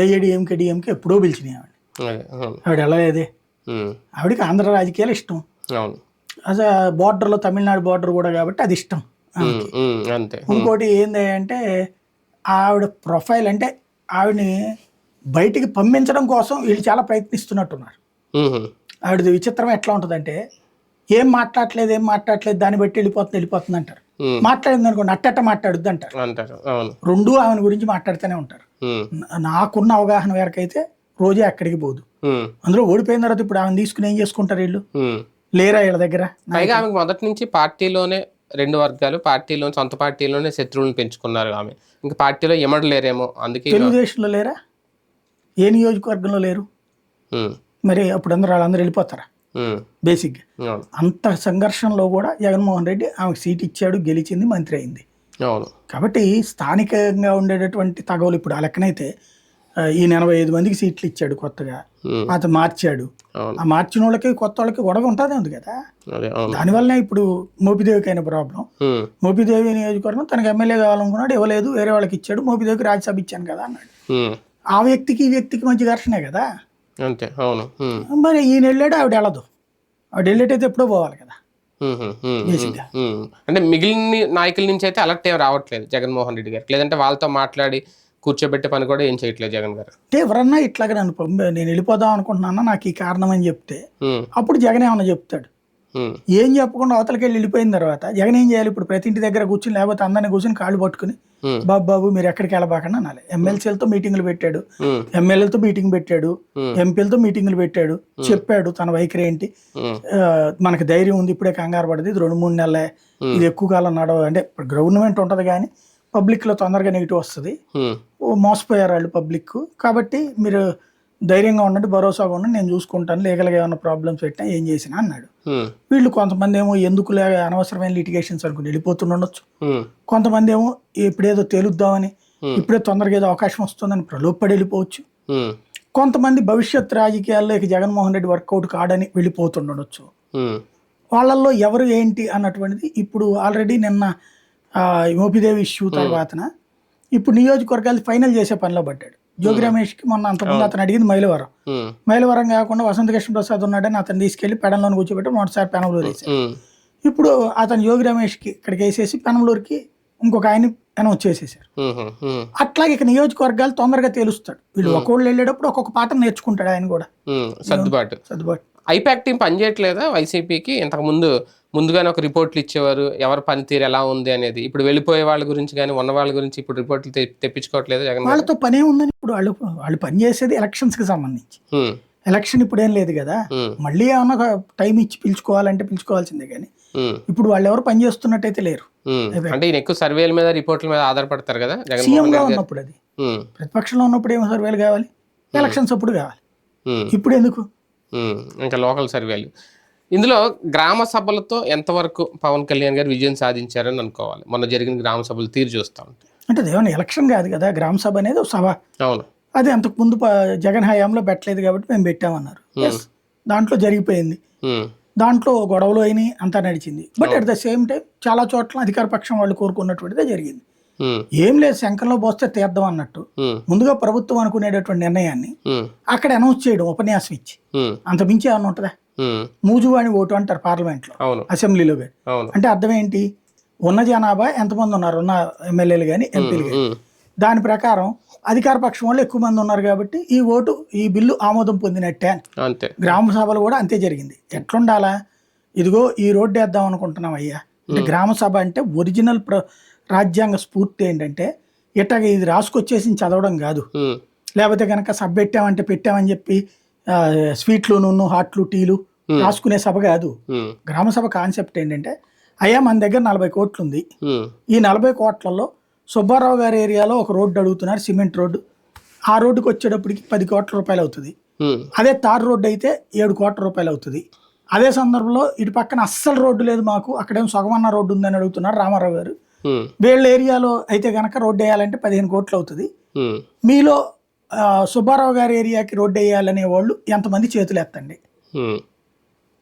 ఏఐడిఎంకే ఎప్పుడో పిలిచినాయి ఆవిడ వెళ్ళలేదే. ఆవిడకి ఆంధ్ర రాజకీయాలు ఇష్టం, అసలు బార్డర్లో తమిళనాడు బార్డర్ కూడా కాబట్టి అది ఇష్టం. ఇంకోటి ఏంది అంటే ఆవిడ ప్రొఫైల్, అంటే ఆవిడని బయటికి పంపించడం కోసం వీళ్ళు చాలా ప్రయత్నిస్తున్నట్టున్నారు. ఆవిడది విచిత్రం ఎట్లా ఉంటుందంటే ఏం మాట్లాడట్లేదు దాన్ని బట్టి వెళ్ళిపోతుంది అంటారు. మాట్లాడింది అనుకోండి అట్టట్ట మాట్లాడుద్ది అంటారు. రెండు ఆమెను గురించి మాట్లాడుతూనే ఉంటారు. నాకున్న అవగాహన వరకైతే రోజే అక్కడికి పోదు. అందులో ఓడిపోయిన తర్వాత ఇప్పుడు ఆమెను తీసుకుని ఏం చేసుకుంటారు వీళ్ళు? లేరా వీళ్ళ దగ్గర? పైగా ఆమెకు మొదటి నుంచి పార్టీలోనే రెండు వర్గాలు, పార్టీలో సొంత పార్టీలోనే శత్రువులను పెంచుకున్నారు. ఆమె ఇంకా పార్టీలో ఎమడలేరేమో, అందుకే. తెలుగుదేశంలో లేరా? ఏ నియోజకవర్గంలో లేరు? మరి అప్పుడు వాళ్ళందరూ వెళ్ళిపోతారా? బేసిక్గా అంత సంఘర్షణలో కూడా జగన్మోహన్ రెడ్డి ఆమెకు సీట్ ఇచ్చాడు, గెలిచింది, మంత్రి అయింది. కాబట్టి స్థానికంగా ఉండేటటువంటి తగవులు ఇప్పుడు ఆ లెక్కనైతే ఈయన 85 మందికి సీట్లు ఇచ్చాడు కొత్తగా, అతను మార్చాడు. ఆ మార్చిన వాళ్ళకి కొత్త వాళ్ళకి గొడవ ఉంటుంది ఉంది కదా. దానివల్లనే ఇప్పుడు మోపిదేవికి అయిన ప్రాబ్లం. మోపిదేవి నియోజకవర్గం తనకు ఎమ్మెల్యే కావాలనుకున్నాడు, ఇవ్వలేదు, వేరే వాళ్ళకి ఇచ్చాడు. మోపిదేవికి రాజ్యసభ ఇచ్చాను కదా అన్నాడు. ఆ వ్యక్తికి ఈ వ్యక్తికి మంచి ఘర్షణే కదా. మరి ఈయన వెళ్ళాడు, ఆవిడ వెళ్ళదు. ఆవిడ వెళ్ళేటైతే ఎప్పుడో పోవాలి కదా. అంటే మిగిలిన నాయకుల నుంచి అయితే అలర్ట్ ఏం రావట్లేదు జగన్మోహన్ రెడ్డి గారు, లేదంటే వాళ్ళతో మాట్లాడి కూర్చోబెట్టే పని కూడా ఏం చేయట్లేదు జగన్ గారు. అంటే ఎవరన్నా ఇట్లాగా నేను వెళ్ళిపోదాం అనుకుంటున్నా నాకు ఈ కారణం అని చెప్తే అప్పుడు జగన్ ఏమన్నా చెప్తాడు. ఏం చెప్పకుండా అవతలకి వెళ్ళిపోయిన తర్వాత జగన్ ఏం చేయాలి? ఇప్పుడు ప్రతి ఇంటి దగ్గర కూర్చుని, లేకపోతే అందరిని కూర్చుని కాళ్ళు పట్టుకుని బాబు మీరు ఎక్కడికి వెళ్ళబాకండి అనాలి. ఎమ్మెల్సీలతో మీటింగ్లు పెట్టాడు, ఎమ్మెల్యేలతో మీటింగ్ పెట్టాడు, ఎంపీలతో మీటింగ్లు పెట్టాడు, చెప్పాడు తన వైఖరి ఏంటి. మనకి ధైర్యం ఉంది, ఇప్పుడే కంగారు పడదు, ఇది 2-3 నెలలే, ఇది ఎక్కువ కాలం నడవ. అంటే గవర్నమెంట్ ఉంటది కానీ పబ్లిక్ లో తొందరగా నెగిటివ్ వస్తుంది, మోసపోయారు వాళ్ళు పబ్లిక్. కాబట్టి మీరు ధైర్యంగా ఉండండి, భరోసాగా ఉండండి, నేను చూసుకుంటాను, లీగల్గా ఏమైనా ప్రాబ్లమ్స్ పెట్టినా ఏం చేసినా అన్నాడు. వీళ్ళు కొంతమంది ఏమో ఎందుకు అనవసరమైన లిటిగేషన్స్ అనుకుని వెళ్ళిపోతుండొచ్చు, కొంతమంది ఏమో ఇప్పుడేదో తేలుద్దామని, ఇప్పుడే తొందరగా ఏదో అవకాశం వస్తుందని ప్రలోభపడి వెళ్ళిపోవచ్చు. కొంతమంది భవిష్యత్ రాజకీయాల్లో ఇక జగన్మోహన్ రెడ్డి వర్కౌట్ కాడని వెళ్ళిపోతుండొచ్చు. వాళ్ళల్లో ఎవరు ఏంటి అన్నటువంటిది ఇప్పుడు ఆల్రెడీ నిన్న మోపిదేవి ఇష్యూ తర్వాతన ఇప్పుడు నియోజకవర్గాలు ఫైనల్ చేసే పనిలో పడ్డాడు. జోగి రమేష్కి మొన్న అంతకుముందు అతను అడిగింది మైలవరం కాకుండా వసంత కృష్ణ ప్రసాద్ ఉన్నాడని అతను తీసుకెళ్లి పెడంలో కూర్చోబెట్టి మొదటిసారి పెనంలూరు వేసాడు. ఇప్పుడు అతను జోగి రమేష్కి ఇక్కడికి వేసేసి పెనంలూరుకి ఇంకొక ఆయన అనౌన్స్ చేసేసారు. అట్లాగే ఇక నియోజకవర్గాలు తొందరగా తేలుస్తాడు. వీళ్ళు ఒక్కోళ్ళు వెళ్ళేటప్పుడు ఒక్కొక్క పాఠం నేర్చుకుంటాడు ఆయన కూడా. సర్దుబాటు ఐపాక్ టీం పనిచేయట్లేదా వైసీపీకి? ఇంతకు ముందుగానే ఒక రిపోర్ట్లు ఇచ్చేవారు, ఎవరి పనితీరు ఎలా ఉంది అనేది. ఇప్పుడు వెళ్ళిపోయే వాళ్ళ గురించి కానీ ఉన్న వాళ్ళ గురించి ఇప్పుడు రిపోర్ట్లు తెప్పించుకోవట్లేదు జగన్. వాళ్ళతో పనే ఉందని ఇప్పుడు వాళ్ళు పనిచేసేది ఎలక్షన్స్ కి సంబంధించి. ఎలక్షన్ ఇప్పుడు ఏం లేదు కదా, మళ్ళీ ఏమన్నా టైం ఇచ్చి పిలుచుకోవాలంటే పిలుచుకోవాల్సిందే కానీ ఇప్పుడు వాళ్ళు ఎవరు పని చేస్తున్నట్టయితే లేరు. అంటే ఈయన ఎక్కువ సర్వేల మీద రిపోర్ట్ల మీద ఆధారపడతారు కదా సీఎం గా ఉన్నప్పుడు. అది ప్రతిపక్షంలో ఉన్నప్పుడు ఏమో సర్వేలు కావాలి, ఎలక్షన్స్ అప్పుడు కావాలి, ఇప్పుడు ఎందుకు ఇంకా లోకల్ సర్వేలు. ఇందులో గ్రామ సభలతో ఎంతవరకు పవన్ కళ్యాణ్ గారు విజయం సాధించారని అనుకోవాలి? మొన్న జరిగిన గ్రామ సభలు తీరు చూస్తా ఉంటే అంటే అదేమన్నా ఎలక్షన్ కాదు కదా, గ్రామ సభ అనేది సభ. అవును, అది అంతకుముందు జగన్ హయాంలో పెట్టలేదు కాబట్టి మేము పెట్టామన్నారు. దాంట్లో జరిగిపోయింది. దాంట్లో గొడవలు అయినాయి, అంతా నడిచింది. But at the same time చాలా చోట్ల అధికార పక్షం వాళ్ళు కోరుకున్నటువంటిదే జరిగింది. ఏం లేదు, శంఖంలో పోస్తే తీర్థం అన్నట్టు ముందుగా ప్రభుత్వం అనుకునేటటువంటి నిర్ణయాన్ని అక్కడ అనౌన్స్ చేయడం ఉపన్యాసం ఇచ్చి, అంత మించి ఏమన్నా ఉంటుందా? మూజువాణి ఓటు అంటారు పార్లమెంట్ లో, అసెంబ్లీలో కానీ. అంటే అర్థం ఏంటి? ఉన్న జనాభా ఎంతమంది ఉన్నారు, ఉన్న ఎమ్మెల్యేలు కానీ ఎంపీలు కానీ, దాని ప్రకారం అధికార పక్షం వాళ్ళు ఎక్కువ మంది ఉన్నారు కాబట్టి ఈ బిల్లు ఆమోదం పొందినట్టే అని. గ్రామ సభలు కూడా అంతే జరిగింది. ఎట్లుండాలా? ఇదిగో ఈ రోడ్డు వేద్దాం అనుకుంటున్నాం అయ్యా అంటే, గ్రామ సభ అంటే ఒరిజినల్ రాజ్యాంగ స్ఫూర్తి ఏంటంటే ఇట్టగా ఇది రాసుకొచ్చేసి చదవడం కాదు. లేకపోతే కనుక సభ పెట్టామని చెప్పి స్వీట్లు, నూనె, హాట్లు, టీలు రాసుకునే సభ కాదు. గ్రామ సభ కాన్సెప్ట్ ఏంటంటే, అయ్యా మన దగ్గర 40 కోట్లు ఉంది, ఈ 40 కోట్లలో సుబ్బారావు గారి ఏరియాలో ఒక రోడ్డు అడుగుతున్నారు, సిమెంట్ రోడ్డు. ఆ రోడ్డుకి వచ్చేటప్పటికి 10 కోట్ల రూపాయలు అవుతుంది. అదే తార్ రోడ్డు అయితే 7 కోట్ల రూపాయలు అవుతుంది. అదే సందర్భంలో ఇటు పక్కన అస్సలు రోడ్డు లేదు మాకు, అక్కడేమో సగమన్న రోడ్డు ఉందని అడుగుతున్నారు రామారావు గారు. వీళ్ళ ఏరియాలో అయితే కనుక రోడ్డు వేయాలంటే 15 కోట్లు అవుతుంది. మీలో సుబ్బారావు గారి ఏరియాకి రోడ్డు వేయాలనే వాళ్ళు ఎంతమంది చేతులు ఎత్తండి.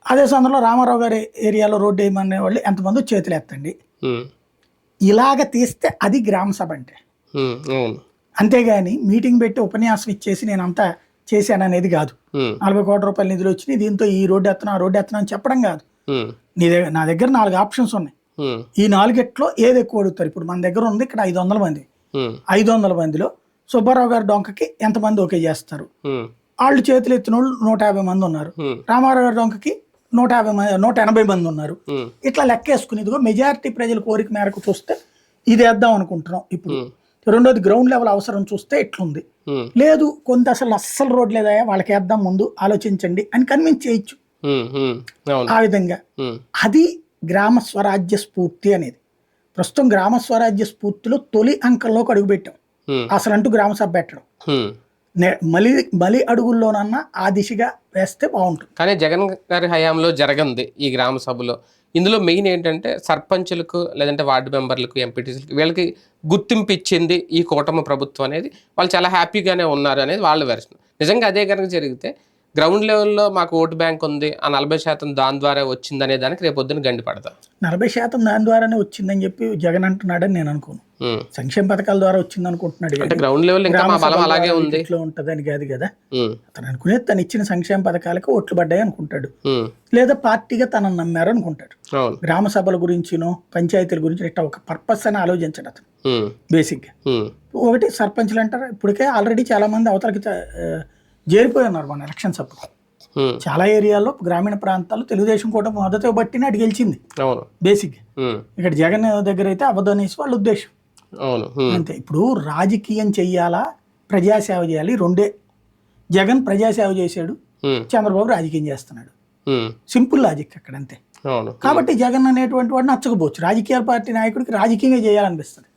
అదే సందర్భంలో రామారావు గారి ఏరియాలో రోడ్డు వేయమనే వాళ్ళు ఎంతమంది చేతులు ఎత్తండి. ఇలాగ తీస్తే అది గ్రామ సభ అంటే. అంతేగాని మీటింగ్ పెట్టి ఉపన్యాసం ఇచ్చేసి నేను అంతా చేశాను అనేది కాదు. 40 కోట్ల రూపాయల నిధులు వచ్చినాయి, దీంతో ఈ రోడ్డు ఎత్తనా ఆ రోడ్డు ఎత్తనా అని చెప్పడం కాదు. నా దగ్గర 4 ఆప్షన్స్ ఉన్నాయి, ఈ 4 ఏది ఎక్కువ అడుగుతారు. ఇప్పుడు మన దగ్గర ఉంది ఇక్కడ 500 మంది. 500 మందిలో సుబ్బారావు గారి డొంకకి ఎంతమంది ఓకే చేస్తారు? వాళ్ళు చేతులు ఎత్తిన వాళ్ళు 150 మంది ఉన్నారు. రామారావు గారి డొంకకి 180 మంది ఉన్నారు. ఇట్లా లెక్కేసుకుని ఇదిగో మెజారిటీ ప్రజల కోరిక మేరకు చూస్తే ఇది వేద్దాం అనుకుంటున్నాం. ఇప్పుడు రెండోది గ్రౌండ్ లెవెల్ అవసరం చూస్తే ఎట్లుంది, లేదు కొంత అస్సలు రోడ్ లేదా వాళ్ళకి వేద్దాం, ముందు ఆలోచించండి అని కన్విన్స్ చేయొచ్చు. ఆ విధంగా అది గ్రామ స్వరాజ్య స్ఫూర్తి అనేది. ప్రస్తుతం గ్రామ స్వరాజ్య స్ఫూర్తిలో తొలి అంకంలోకి అడుగుపెట్టాం. అసలు అంటూ గ్రామ సభ పెట్టడం మలి అడుగుల్లోనన్నా ఆ దిశగా వేస్తే బాగుంటుంది. కానీ జగన్ గారి హయాంలో జరగంది ఈ గ్రామ సభలో. ఇందులో మెయిన్ ఏంటంటే సర్పంచులకు, లేదంటే వార్డు మెంబర్లకు, ఎంపీటీసీలకు వీళ్ళకి గుర్తింపు ఇచ్చింది ఈ కూటమి ప్రభుత్వం అనేది. వాళ్ళు చాలా హ్యాపీగానే ఉన్నారు అనేది వాళ్ళ వెర్షన్. నిజంగా అదే కనుక జరిగితే గ్రౌండ్ లెవెల్లో మాకు ఓటు బ్యాంక్ ఉంది, ఆ 40% దాని ద్వారా వచ్చిందనే దానికి రేపు పొద్దున గండి పడతా. 40% దాని ద్వారానే వచ్చిందని చెప్పి జగన్ అంటున్నాడని నేను అనుకోను. సంక్షేమ పథకాల ద్వారా వచ్చింది అనుకుంటున్నాడు. గ్రౌండ్ లెవెల్ ఇంకా మా బలం అలాగే ఉంది, ఇట్లా ఉంటదని కాదు కదా. అతను అనుకునేది తను ఇచ్చిన సంక్షేమ పథకాలకు ఓట్లు పడ్డాయి అనుకుంటాడు, లేదా పార్టీగా తనను నమ్మారు అనుకుంటాడు. గ్రామ సభల గురించినో పంచాయతీల గురించి ఇట్లా ఒక పర్పస్ అని ఆలోచించాడు అతను బేసిక్ గా. ఒకటి సర్పంచ్లు అంటారు, ఇప్పటికే ఆల్రెడీ చాలా మంది అవతలకి చేరిపోయి ఉన్నారు మన ఎలక్షన్స్ అప్పుడు. చాలా ఏరియాలో గ్రామీణ ప్రాంతాల్లో తెలుగుదేశం కూడా మద్దతు బట్టిన అటు గెలిచింది బేసిక్. ఇక్కడ జగన్ దగ్గర అయితే అవ్వదనేసి వాళ్ళ ఉద్దేశం అంతే. ఇప్పుడు రాజకీయం చెయ్యాలా, ప్రజాసేవ చేయాలి, రెండే. జగన్ ప్రజాసేవ చేశాడు, చంద్రబాబు రాజకీయం చేస్తున్నాడు. సింపుల్ లాజిక్ అక్కడ అంతే. కాబట్టి జగన్ అనేటువంటి వాడు నచ్చకపోవచ్చు. రాజకీయ పార్టీ నాయకుడికి రాజకీయంగా చేయాలనిపిస్తుంది.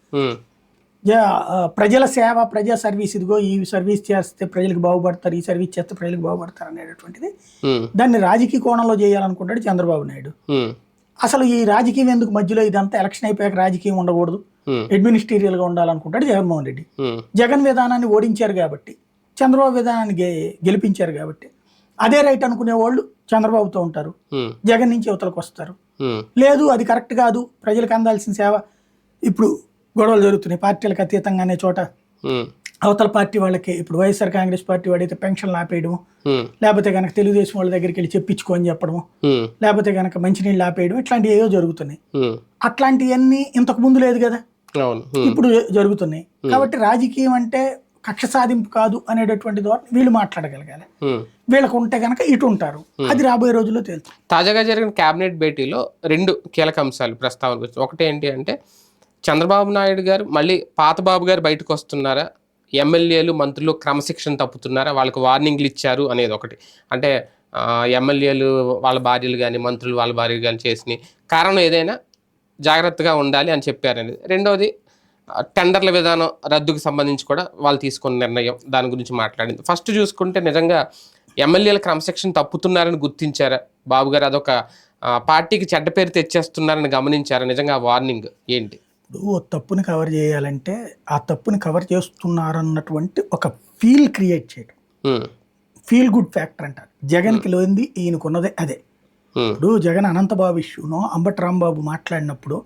ప్రజల సేవ, ప్రజా సర్వీస్, ఇదిగో ఈ సర్వీస్ చేస్తే ప్రజలకు బాగుపడతారు, ఈ సర్వీస్ చేస్తే ప్రజలకు బాగుపడతారు అనేటటువంటిది దాన్ని రాజకీయ కోణంలో చేయాలనుకుంటాడు చంద్రబాబు నాయుడు. అసలు ఈ రాజకీయం ఎందుకు మధ్యలో, ఇదంతా ఎలక్షన్ అయిపోయాక రాజకీయం ఉండకూడదు, అడ్మినిస్ట్రేటివ్ గా ఉండాలనుకుంటాడు జగన్మోహన్ రెడ్డి. జగన్ విధానాన్ని ఓడించారు కాబట్టి, చంద్రబాబు విధానాన్ని గెలిపించారు కాబట్టి అదే రైట్ అనుకునే వాళ్ళు చంద్రబాబుతో ఉంటారు, జగన్ నుంచి యువతలకు వస్తారు. లేదు అది కరెక్ట్ కాదు, ప్రజలకు అందాల్సిన సేవ. ఇప్పుడు గొడవలు జరుగుతున్నాయి పార్టీలకు అతీతంగా అనే చోట, అవతల పార్టీ వాళ్ళకి. ఇప్పుడు వైఎస్ఆర్ కాంగ్రెస్ పార్టీ వాడైతే పెన్షన్లు ఆపేయడము, లేకపోతే కనుక తెలుగుదేశం వాళ్ళ దగ్గరికి వెళ్ళి చెప్పించుకో అని చెప్పడము, లేకపోతే కనుక మంచినీళ్ళు ఆపేయడం, ఇట్లాంటివి ఏవో జరుగుతున్నాయి. అట్లాంటివన్నీ ఇంతకు ముందు లేదు కదా, ఇప్పుడు జరుగుతున్నాయి. కాబట్టి రాజకీయం అంటే కక్ష సాధింపు కాదు అనేటటువంటి ద్వారా వీళ్ళు మాట్లాడగలగాలి. వీళ్ళకు ఉంటే కనుక ఇటు ఉంటారు, అది రాబోయే రోజుల్లో తెలుస్తుంది. తాజాగా జరిగిన కేబినెట్ భేటీలో 2 కీలక అంశాలు ప్రస్తావనకు వచ్చాయి. ఒకటి ఏంటి అంటే, చంద్రబాబు నాయుడు గారు మళ్ళీ పాత బాబు గారు బయటకు వస్తున్నారా, ఎమ్మెల్యేలు మంత్రులు క్రమశిక్షణ తప్పుతున్నారా, వాళ్ళకి వార్నింగ్లు ఇచ్చారు అనేది ఒకటి. అంటే ఎమ్మెల్యేలు వాళ్ళ భార్యలు కానీ, మంత్రులు వాళ్ళ భార్యలు కానీ చేసిన కారణం ఏదైనా జాగ్రత్తగా ఉండాలి అని చెప్పారనేది. రెండోది టెండర్ల విధానం రద్దుకు సంబంధించి కూడా వాళ్ళు తీసుకున్న నిర్ణయం, దాని గురించి మాట్లాడింది. ఫస్ట్ చూసుకుంటే నిజంగా ఎమ్మెల్యేల క్రమశిక్షణ తప్పుతున్నారని గుర్తించారా బాబు గారు? అదొక పార్టీకి చెడ్డ పేరు తెచ్చేస్తున్నారని గమనించారా? నిజంగా వార్నింగ్ ఏంటి? ఇప్పుడు తప్పుని కవర్ చేయాలంటే ఆ తప్పుని కవర్ చేస్తున్నారన్నటువంటి ఒక ఫీల్ క్రియేట్ చేయడం, ఫీల్ గుడ్ ఫ్యాక్టర్ అంటారు. జగన్కి లోంది ఈయనకున్నదే అదే. ఇప్పుడు జగన్ అనంతబాబు ఇష్యూనో అంబటి రాంబాబు మాట్లాడినప్పుడు,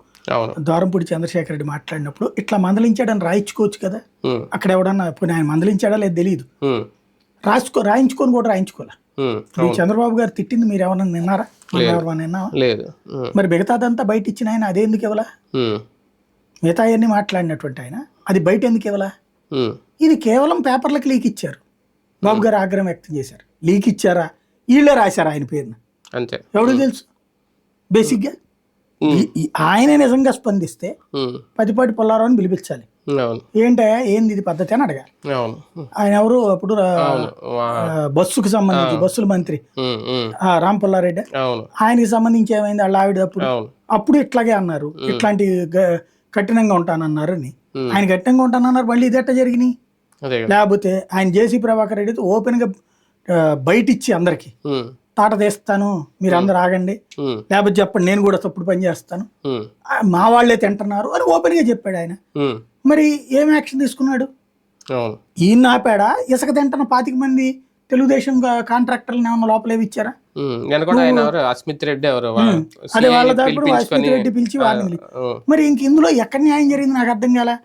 ద్వారంపూడి చంద్రశేఖర్ రెడ్డి మాట్లాడినప్పుడు ఇట్లా మందలించాడని రాయించుకోవచ్చు కదా. అక్కడ ఎవడన్నా పోనీ ఆయన మందలించాడా లేదు తెలియదు, రాయించుకొని కూడా రాయించుకోలే. చంద్రబాబు గారు తిట్టింది మీరు ఎవరన్నా విన్నారా? ఎవరన్నా లేదు. మరి మిగతాదంతా బయట ఇచ్చిన ఆయన అదే ఎందుకు ఇవ్వలా? మిగతా అన్ని మాట్లాడినటువంటి ఆయన అది బయట ఎందుకు ఇవ్వలా? ఇది కేవలం పేపర్లకు లీక్ ఇచ్చారు. బాబు గారు ఆగ్రహం వ్యక్తం చేశారు. లీక్ ఇచ్చారా, వీళ్ళే రాశారు ఆయన పేరును, అంతే. ఎవరికి తెలుసు? బేసిక్గా ఆయనే నిజంగా స్పందిస్తే పతిపాటి పుల్లారావుని పిలిపించాలి. ఏంటయ్యా ఏంది ఇది పద్ధతి అని అడగాలి. ఆయన ఎవరు అప్పుడు బస్సుకు సంబంధించి బస్సుల మంత్రి రామ్ పుల్లారెడ్డి, ఆయనకి సంబంధించి ఏమైంది వాళ్ళ ఆవిడ అప్పుడు ఇట్లాగే అన్నారు, ఇట్లాంటి కఠినంగా ఉంటానన్నారు అని. ఆయన కఠినంగా ఉంటానన్నారు, మళ్ళీ ఇది ఎట్ట జరిగినాయి? లేకపోతే ఆయన జేసీ ప్రభాకర్ రెడ్డి ఓపెన్ గా బయట ఇచ్చి అందరికి తాట తీస్తాను, మీరు అందరు ఆగండి, లేకపోతే చెప్పండి నేను కూడా తప్పుడు పని చేస్తాను, మా వాళ్లే తింటున్నారు అని ఓపెన్ గా చెప్పాడు ఆయన. మరి ఏం యాక్షన్ తీసుకున్నాడు? ఈయన ఆపాడా? ఇసుక తింటున్న 25 మంది తెలుగుదేశం కాంట్రాక్టర్లను ఏమన్నా లోపలేవి ఇచ్చారా? అదే వాళ్ళ తరపున అస్మిత్ రెడ్డి పిలిచి వారిని. మరి ఇంక ఇందులో ఎక్కడ న్యాయం జరిగింది నాకు అర్థం కాలే.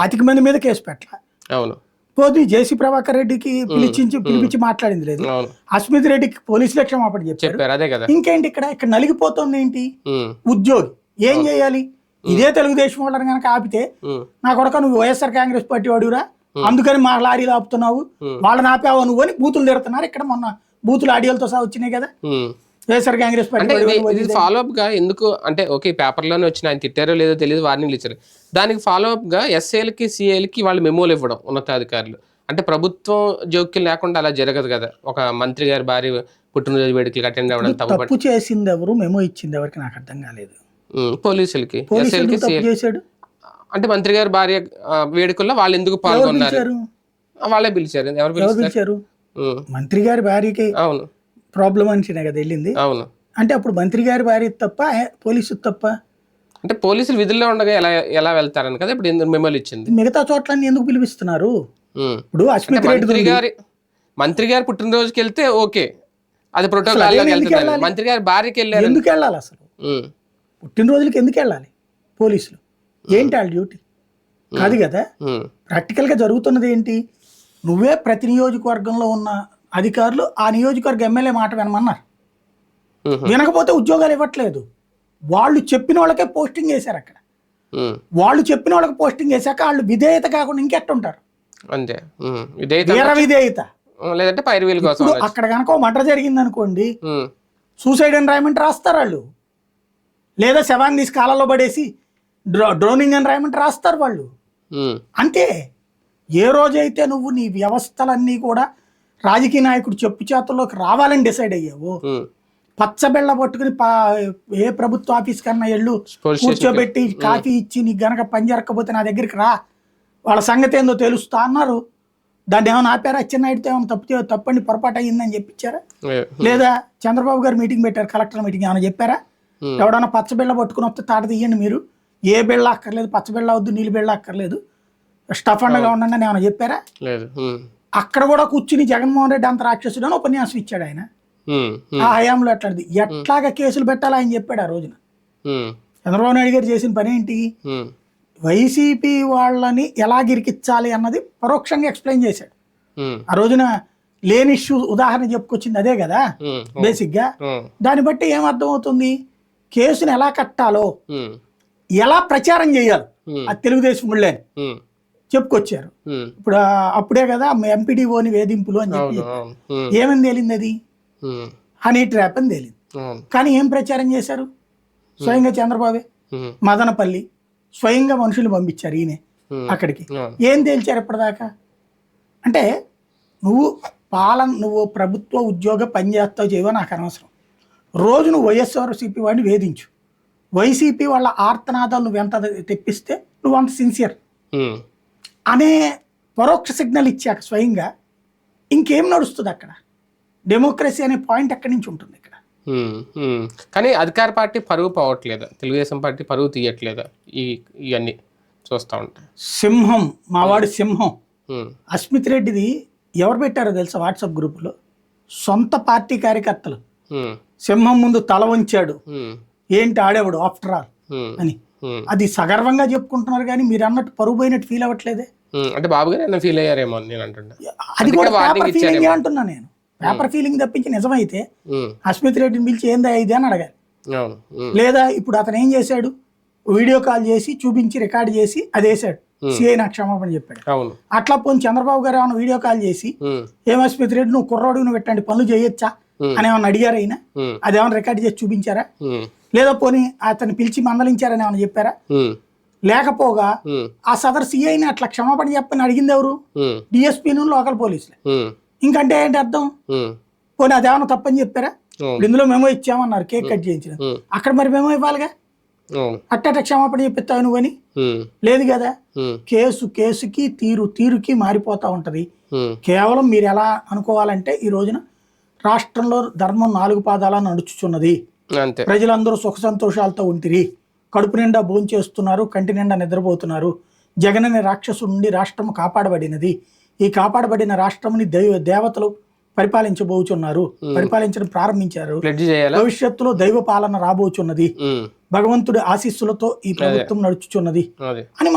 25 మంది మీద కేసు పెట్టాల. పోతే జేసీ ప్రభాకర్ రెడ్డికి పిలిపించి మాట్లాడింది లేదు, అస్మిత్ రెడ్డికి పోలీసులు క్షమాపణ చెప్పారు. ఇంకేంటి ఇక్కడ నలిగిపోతుంది ఏంటి? ఉద్యోగి ఏం చేయాలి? ఇదే తెలుగుదేశం వాళ్ళని కనుక ఆపితే నా కొడక నువ్వు వైఎస్ఆర్ కాంగ్రెస్ పార్టీ వాడురా, అందుకని మా లారీలు ఆపుతున్నావు, వాళ్ళని ఆపావు నువ్వు అని బూతులు తిడుతున్నారు. ఇక్కడ మొన్న బూతులు ఆడియోలతో సహా వచ్చినాయి కదా YSR Congress party. Follow up గా ఎందుకు అంటే ఓకే పేపర్లోనే వచ్చిన ఆయన తిట్టారో లేదో తెలియదు, వార్నింగ్లు ఇచ్చారు. దానికి ఫాలో అప్ గా ఎస్ఏలకి సిఏలకి వాళ్ళు మెమోలు ఇవ్వడం ఉన్నతాధికారులు. అంటే ప్రభుత్వం జోక్యం లేకుండా అలా జరగదు కదా. ఒక మంత్రి గారి భార్య పుట్టినరోజు వేడుకలకు అటెండ్ అవ్వడం తప్పు చేసింది ఎవరు, మెమో ఇచ్చింది ఎవరికి నాకు అర్థం కాలేదు. పోలీసులకి అంటే మంత్రి గారి భార్య వేడుకల్లో వాళ్ళు ఎందుకు పాల్గొన్నారు? వాళ్ళే పిలిచారు. ఎవరు పిలిచారు? మంత్రి గారి భార్యకి అవును ప్రాబ్లం అనిచినా కదా వెళ్ళింది. అవును అంటే అప్పుడు మంత్రి గారి భార్య తప్ప పోలీసు తప్ప? అంటే పోలీసులు విధుల్లో ఉండగా ఎలా వెళ్తారని కదా ఇప్పుడు మెమోలు ఇచ్చింది. మిగతా చోట్లన్నీ ఎందుకు పిలిపిస్తున్నారు? ఇప్పుడు అస్మిత్ రెడ్డి మంత్రి గారు పుట్టినరోజుకి వెళ్తే ఓకే, అది ప్రోటోకాల్ లాగా వెళ్తుంది. మంత్రి గారి భార్యకి వెళ్ళారు, ఎందుకు వెళ్ళాలి అసలు? పుట్టినరోజులకి ఎందుకు వెళ్ళాలి పోలీసులు? ఏంటి వాళ్ళ డ్యూటీ కాదు కదా. ప్రాక్టికల్ గా జరుగుతున్నది ఏంటి? నువ్వే ప్రతి నియోజకవర్గంలో ఉన్న అధికారులు ఆ నియోజకవర్గ ఎమ్మెల్యే మాట వినమన్నారు, వినకపోతే ఉద్యోగాలు ఇవ్వట్లేదు. వాళ్ళు చెప్పిన వాళ్ళకే పోస్టింగ్ వేశారు. అక్కడ వాళ్ళు చెప్పిన వాళ్ళకి పోస్టింగ్ వేసాక వాళ్ళు విధేయత కాకుండా ఇంకెట్టుంటారు? అంతే, విధేయత లేదంటే పైరువీలు కోసం. అక్కడ కనుక మర్డర్ జరిగింది అనుకోండి, సూసైడ్ అని రాయమంటే రాస్తారు వాళ్ళు, లేదా శవాన్ని తీసి కాలంలో పడేసి డ్రోనింగ్ అని రాయమంటే రాస్తారు వాళ్ళు. అంతే. ఏ రోజైతే నువ్వు నీ వ్యవస్థలన్నీ కూడా రాజకీయ నాయకుడు చెప్పు చేతుల్లోకి రావాలని డిసైడ్ అయ్యావు, పచ్చబెళ్ళ పట్టుకుని ఏ ప్రభుత్వ ఆఫీస్ కన్నా వెళ్ళు, కూర్చోబెట్టి కాఫీ ఇచ్చి నీకు గనక పని జరగకపోతే నా దగ్గరికి రా, వాళ్ళ సంగతి ఏందో తెలుస్తా అన్నారు. దాన్ని ఏమైనా ఆపారా? అచ్చెన్నాయుడితో ఏమైనా తప్పండి పొరపాటు అయ్యిందని చెప్పించారా? లేదా చంద్రబాబు గారు మీటింగ్ పెట్టారు, కలెక్టర్ మీటింగ్, ఏమైనా చెప్పారా? ఎవడన్నా పచ్చబిళ్ళ పట్టుకుని వస్తే తాట తీయండి మీరు, ఏ బిళ్ళ అక్కర్లేదు, పచ్చబిళ్ళ వద్దు, నీళ్ళు బిళ్ళ అక్కర్లేదు, స్టఫండ్గా ఉండండి అని ఏమైనా చెప్పారా? అక్కడ కూడా కూర్చుని జగన్మోహన్ రెడ్డి అంత రాక్షసుడు అని ఉపన్యాసం ఇచ్చాడు ఆయన. ఆ హయాంలో ఎట్లాంటిది ఎట్లాగా కేసులు పెట్టాలి ఆయన చెప్పాడు ఆ రోజున. చంద్రబాబు నాయుడు గారు చేసిన పని ఏంటి? వైసీపీ వాళ్ళని ఎలా గిరికిచ్చాలి అన్నది పరోక్షంగా ఎక్స్ప్లెయిన్ చేశాడు. ఆ రోజున లేని ఇష్యూ ఉదాహరణ చెప్పుకొచ్చింది అదే కదా బేసిక్ గా. దాన్ని బట్టి ఏమర్థం అవుతుంది? కేసుని ఎలా కట్టాలో, ఎలా ప్రచారం చేయాలి అది తెలుగుదేశం వాళ్ళే చెప్పుకొచ్చారు. ఇప్పుడు అప్పుడే కదా ఎంపీడీఓని వేధింపులు అని చెప్పి ఏమని తేలింది? అది హనీ ట్రాప్ అని తేలింది. కానీ ఏం ప్రచారం చేశారు? స్వయంగా చంద్రబాబే మదనపల్లి స్వయంగా మనుషులు పంపించారు ఈయనే అక్కడికి. ఏం తేల్చారు ఇప్పటిదాకా? అంటే నువ్వు ప్రభుత్వ ఉద్యోగ పనిచేస్తావు చేయవో నాకు అనవసరం. రోజు నువ్వు వైఎస్ఆర్సీపీ వాడిని వేధించు, వైసీపీ వాళ్ళ ఆర్తనాదాలు నువ్వు ఎంత తెప్పిస్తే నువ్వు అంత సిన్సియర్ అనే పరోక్ష సిగ్నల్ ఇచ్చాక స్వయంగా ఇంకేం నడుస్తుంది అక్కడ? డెమోక్రసీ అనే పాయింట్ ఎక్కడి నుంచి ఉంటుంది ఇక్కడ? కానీ అధికార పార్టీ పరువు పోవట్లేదా? తెలుగుదేశం పార్టీ పరువు తీయట్లేదా? ఇవన్నీ చూస్తూ ఉంటాయి. సింహం మావాడి సింహం అస్మిత్ రెడ్డిది ఎవరు పెట్టారో తెలుసా? వాట్సాప్ గ్రూపులో సొంత పార్టీ కార్యకర్తలు సింహం ముందు తల వంచాడు, ఉమ్, ఏంటి ఆడేవాడు ఆఫ్టర్ ఆల్ ఉమ్, అని. ఉమ్, అది సగర్వంగా చెప్పుకుంటున్నారు కానీ మీరు అన్నట్టు పరుగు పోయినట్టు ఫీల్ అవ్వట్లేదే. అంటే బాబు గారు ఏమైనా ఫీల్ అయ్యారేమో అని నేను అంటున్నా. అది కూడా వార్నింగ్ పేపర్ ఫీలింగ్ ఇచ్చారేమో. అంటున్నా నేను. పేపర్ ఫీలింగ్ తప్పించి నిజమైతే ఉమ్, అస్మిత్ రెడ్డిని పిలిచి ఏందా ఇది అని అడగాలి. అవును. ఉమ్, లేదా ఇప్పుడు అతను ఏం చేశాడు, వీడియో కాల్ చేసి చూపించి రికార్డ్ చేసి అది వేసాడు, సిఐ నాకు క్షమాపణ చెప్పాడు. అవును. అట్లా పోనీ చంద్రబాబు గారు ఏమైనా వీడియో కాల్ చేసి ఉమ్, ఏం అస్మిత్ రెడ్డి నువ్వు కుర్రోడు నువ్వు పెట్టండి పనులు చేయొచ్చా అని ఏమన్నా అడిగారా అయినా? ఉమ్, అది ఏమైనా రికార్డ్ చేసి చూపించారా? ఉమ్, లేదా పోనీ అతన్ని పిలిచి మందలించారని ఏమైనా చెప్పారా? ఉమ్, లేకపోగా ఉమ్, ఆ సదర్ సిఐని అట్లా క్షమాపణ చెప్పని అడిగింది ఎవరు? ఉమ్, డిఎస్పీను లోకల్ పోలీసులే. ఉమ్, ఇంకంటే ఏంటి అర్థం? ఉమ్, పోనీ అదేమన్నా తప్పని చెప్పారా? అవును. ఇప్పుడు ఇందులో మెమో ఇచ్చామన్నారు, కేక్ కట్ చేయించిన, ఉమ్, అక్కడ మరి మెమో ఇవ్వాలిగా. అవును. అట్టట క్షమాపణ చెప్పిస్తావు నువ్వని ఉమ్, లేదు కదా. ఉమ్, కేసుకి తీరుకి మారిపోతూ ఉంటది. ఉమ్, కేవలం మీరు ఎలా అనుకోవాలంటే ఈ రోజున రాష్ట్రంలో ధర్మం 4 పాదాల నడుచుచున్నది, అంతే. ప్రజలందరూ సుఖ సంతోషాలతో ఉంటిరి, కడుపు నిండా భోంచేస్తున్నారు, కంటి నిండా నిద్రపోతున్నారు. జగన్ అనే రాక్షసు నుండి రాష్ట్రం కాపాడబడినది. ఈ కాపాడబడిన రాష్ట్రంని దేవతలు పరిపాలించబోచున్నారు, పరిపాలించడం ప్రారంభించారు. ప్లెడ్జ్ చేయాలా? భవిష్యత్తులో దైవ పాలన రాబోచున్నది, ఉమ్, భగవంతుడి ఆశీస్సులతో ఈ ప్రభుత్వం నడుచుచున్నది అదే అని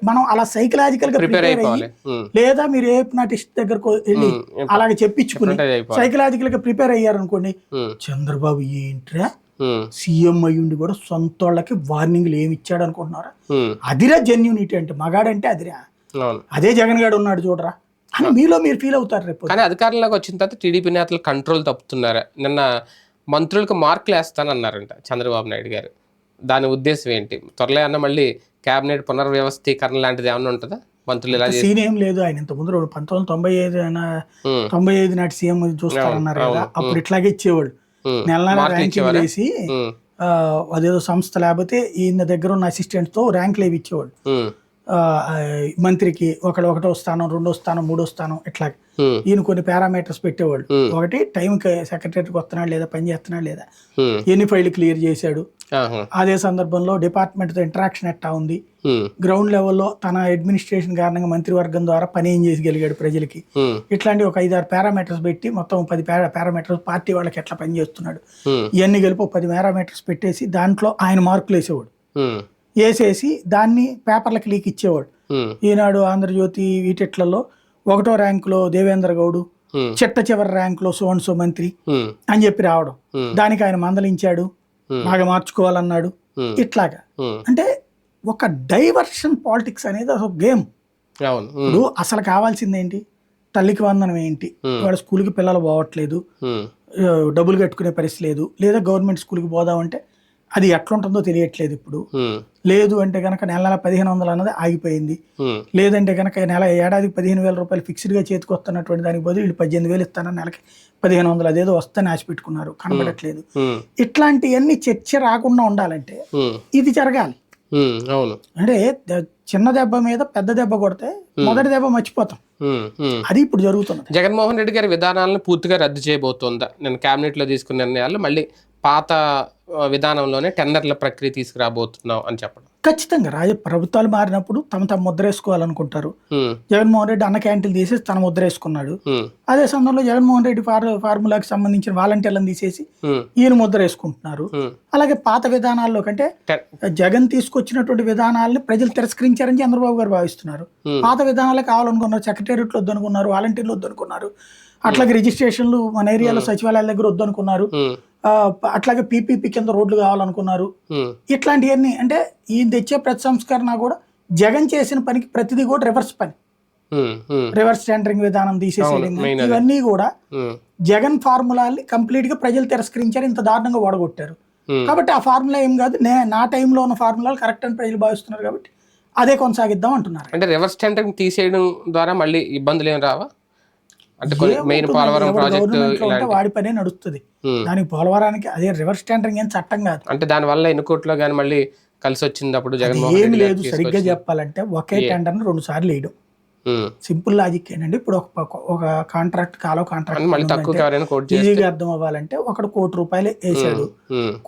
మనం అలా సైకలాజికల్ గా ప్రిపేర్ ప్రిపేర్ అయిపోవాలి. అయ్యి, లేదా మీరు ఏ హిప్నాటిస్ట్ దగ్గరకు వెళ్ళి అలాగే చెప్పించుకుని hypnotize అయిపోవాలి. సైకలాజికల్ గా ప్రిపేర్ అయ్యారనుకోండి, ఉమ్, చంద్రబాబు ఏంట్రా ఉమ్, సీఎం అయ్యుండి కూడా సొంత వాళ్ళకి వార్నింగ్లు ఏమి ఇచ్చాడు అనుకుంటున్నారా? ఉమ్, అదిరా జెన్యూనిటీ అంటే, మగాడంటే అదిరా. అవును. అదే జగన్ గారు ఉన్నాడు చూడరా అని మీలో మీరు ఫీల్ అవుతారు రేపు. కానీ అధికారంలోకి వచ్చిన తర్వాత టీడీపీ నేతలు కంట్రోల్ తప్పుతున్నారా? నిన్న మంత్రులకు మార్కులు వేస్తానన్నారంట చంద్రబాబు నాయుడు గారు. దాని ఉద్దేశం ఏంటి? త్వరలో అన్న మళ్ళీ కేబినెట్ పునర్వ్యవస్థీకరణ లాంటిది ఏమన్నా ఉంటుందా? మంత్రులు ఇలా సీన్ ఏం లేదు. ఆయన ఇంత ముందు 1995 నాటి సీఎం చూస్తారన్నారు కదా, అప్పుడు ఇట్లాగే ఇచ్చేవాడు. నెల ర్యాంకింగ్ వేసి అదేదో సంస్థ లేకపోతే ఈయన దగ్గర ఉన్న అసిస్టెంట్ తో ర్యాంకులు ఏవి ఇచ్చేవాడు. మంత్రికి ఒకటో స్థానం, 2వ స్థానం, 3వ స్థానం ఇట్లా ఈయన కొన్ని పారామీటర్స్ పెట్టేవాళ్ళు. ఒకటి టైంకి సెక్రటరీకి వస్తున్నాడు లేదా, పని చేస్తున్నాడు లేదా, ఎన్ని ఫైళ్లు క్లియర్ చేశాడు, అదే సందర్భంలో డిపార్ట్మెంట్ తో ఇంటరాక్షన్ ఎట్టా ఉంది, గ్రౌండ్ లెవెల్లో తన అడ్మినిస్ట్రేషన్ కారణంగా మంత్రివర్గం ద్వారా పని ఏం చేసగలిగాడు ప్రజలకి, ఇట్లాంటి ఒక 5-6 పారామీటర్స్ పెట్టి మొత్తం 10 పారామీటర్స్ పార్టీ వాళ్ళకి ఎట్లా పని చేస్తున్నాడు ఇవన్నీ కలిపి 10 పారామీటర్స్ పెట్టేసి దాంట్లో ఆయన మార్కులు వేసేసి దాన్ని పేపర్లకు లీక్ ఇచ్చేవాడు. ఈనాడు, ఆంధ్రజ్యోతి వీటిట్లలో 1వ ర్యాంకులో దేవేంద్ర గౌడు, చివరి ర్యాంకులో సో మంత్రి అని చెప్పి రావడం, దానికి ఆయన మందలించాడు, బాగా మార్చుకోవాలన్నాడు. ఇట్లాగా అంటే ఒక డైవర్షన్ పాలిటిక్స్ అనేది ఒక గేమ్. ఇప్పుడు అసలు కావాల్సింది ఏంటి? తల్లికి వందనం ఏంటి? వాళ్ళ స్కూల్కి పిల్లలు పోవట్లేదు, డబ్బులు కట్టుకునే పరిస్థితి లేదు, లేదా గవర్నమెంట్ స్కూల్కి పోదామంటే అది ఎట్లుంటుందో తెలియట్లేదు ఇప్పుడు. లేదు అంటే కనుక నెల 1500 అన్నది ఆగిపోయింది. లేదంటే కనుక ఏడాదికి 15,000 రూపాయలు ఫిక్స్డ్గా చేతికి వస్తున్నటువంటి దానికి బదులు వీళ్ళు 18,000 ఇస్తానని నెలకి 1500 అదేదో వస్తాను ఆశ పెట్టుకున్నారు, కనబడట్లేదు. ఇట్లాంటివన్నీ చర్చ రాకుండా ఉండాలంటే ఇది జరగాలి. అంటే చిన్న దెబ్బ మీద పెద్ద దెబ్బ కొడితే మొదటి దెబ్బ మర్చిపోతాం. అది ఇప్పుడు జరుగుతుంది. జగన్మోహన్ రెడ్డి గారి విధానాలను పూర్తిగా రద్దు చేయబోతోందా? నేను కేబినెట్ లో తీసుకున్న నిర్ణయాలు మళ్ళీ పాత విధానంలోనే టెండర్ల ప్రక్రియ తీసుకురాబోతున్నాం అని చెప్పడం. ఖచ్చితంగా ప్రభుత్వాలు మారినప్పుడు తమ ముద్ర వేసుకోవాలనుకుంటారు. జగన్మోహన్ రెడ్డి అన్న క్యాంటీన్లు తీసేసి తన ముద్ర వేసుకున్నాడు. అదే సమయంలో జగన్మోహన్ రెడ్డి ఫార్ములాకి సంబంధించిన వాలంటీర్లను తీసేసి ఈయన ముద్ర వేసుకుంటున్నారు. అలాగే పాత విధానాల్లో కంటే జగన్ తీసుకొచ్చినటువంటి విధానాలని ప్రజలు తిరస్కరించారని చంద్రబాబు గారు భావిస్తున్నారు. పాత విధానాలే కావాలనుకున్నారు, సెక్రటేరియట్లు వద్దనుకున్నారు, వాలంటీర్లు వద్దనుకున్నారు, అట్లాగే రిజిస్ట్రేషన్లు మన ఏరియాలో సచివాలయాల దగ్గర వద్దనుకున్నారు, అట్లాగే పీపీపీ కింద రోడ్లు కావాలనుకున్నారు. ఇట్లాంటివన్నీ అంటే ఈయన తెచ్చే ప్రతి సంస్కరణ కూడా జగన్ చేసిన పనికి ప్రతిదీ కూడా రివర్స్ పని. రివర్స్ టెండరింగ్ విధానం తీసేసేయడం, ఇవన్నీ కూడా జగన్ ఫార్ములాని కంప్లీట్ గా ప్రజలు తిరస్కరించారు, ఇంత దారుణంగా ఓడగొట్టారు. కాబట్టి ఆ ఫార్ములా ఏం కాదు, నా టైంలో ఉన్న ఫార్ములాలు కరెక్ట్ అని ప్రజలు భావిస్తున్నారు, కాబట్టి అదే కొనసాగిద్దాం అంటున్నారు. అంటే రివర్స్ టెండరింగ్ తీసేయడం ద్వారా మళ్ళీ ఇబ్బందులు ఏం రావా? అంటే మెయిన్ పోలవరం ప్రాజెక్ట్ వాడి పనే నడుస్తుంది, దానికి పోలవరానికి అదే రివర్స్ టెండరింగ్ ఏం చట్టం కాదు. అంటే దాని వల్ల ఎన్ని కోట్లో కానీ మళ్ళీ కలిసి వచ్చింది అప్పుడు జగన్మోహన్ ఏమి లేదు. సరిగ్గా చెప్పాలంటే ఒకే టెండర్ 2 సార్లు వేయడం సింపుల్ లాజిక్ ఏంటంటే, ఇప్పుడు ఒక కాంట్రాక్ట్ కాంట్రాక్ట్ ఈజీగా అర్థం అవ్వాలంటే ఒకడు ₹1,00,00,000 వేసాడు,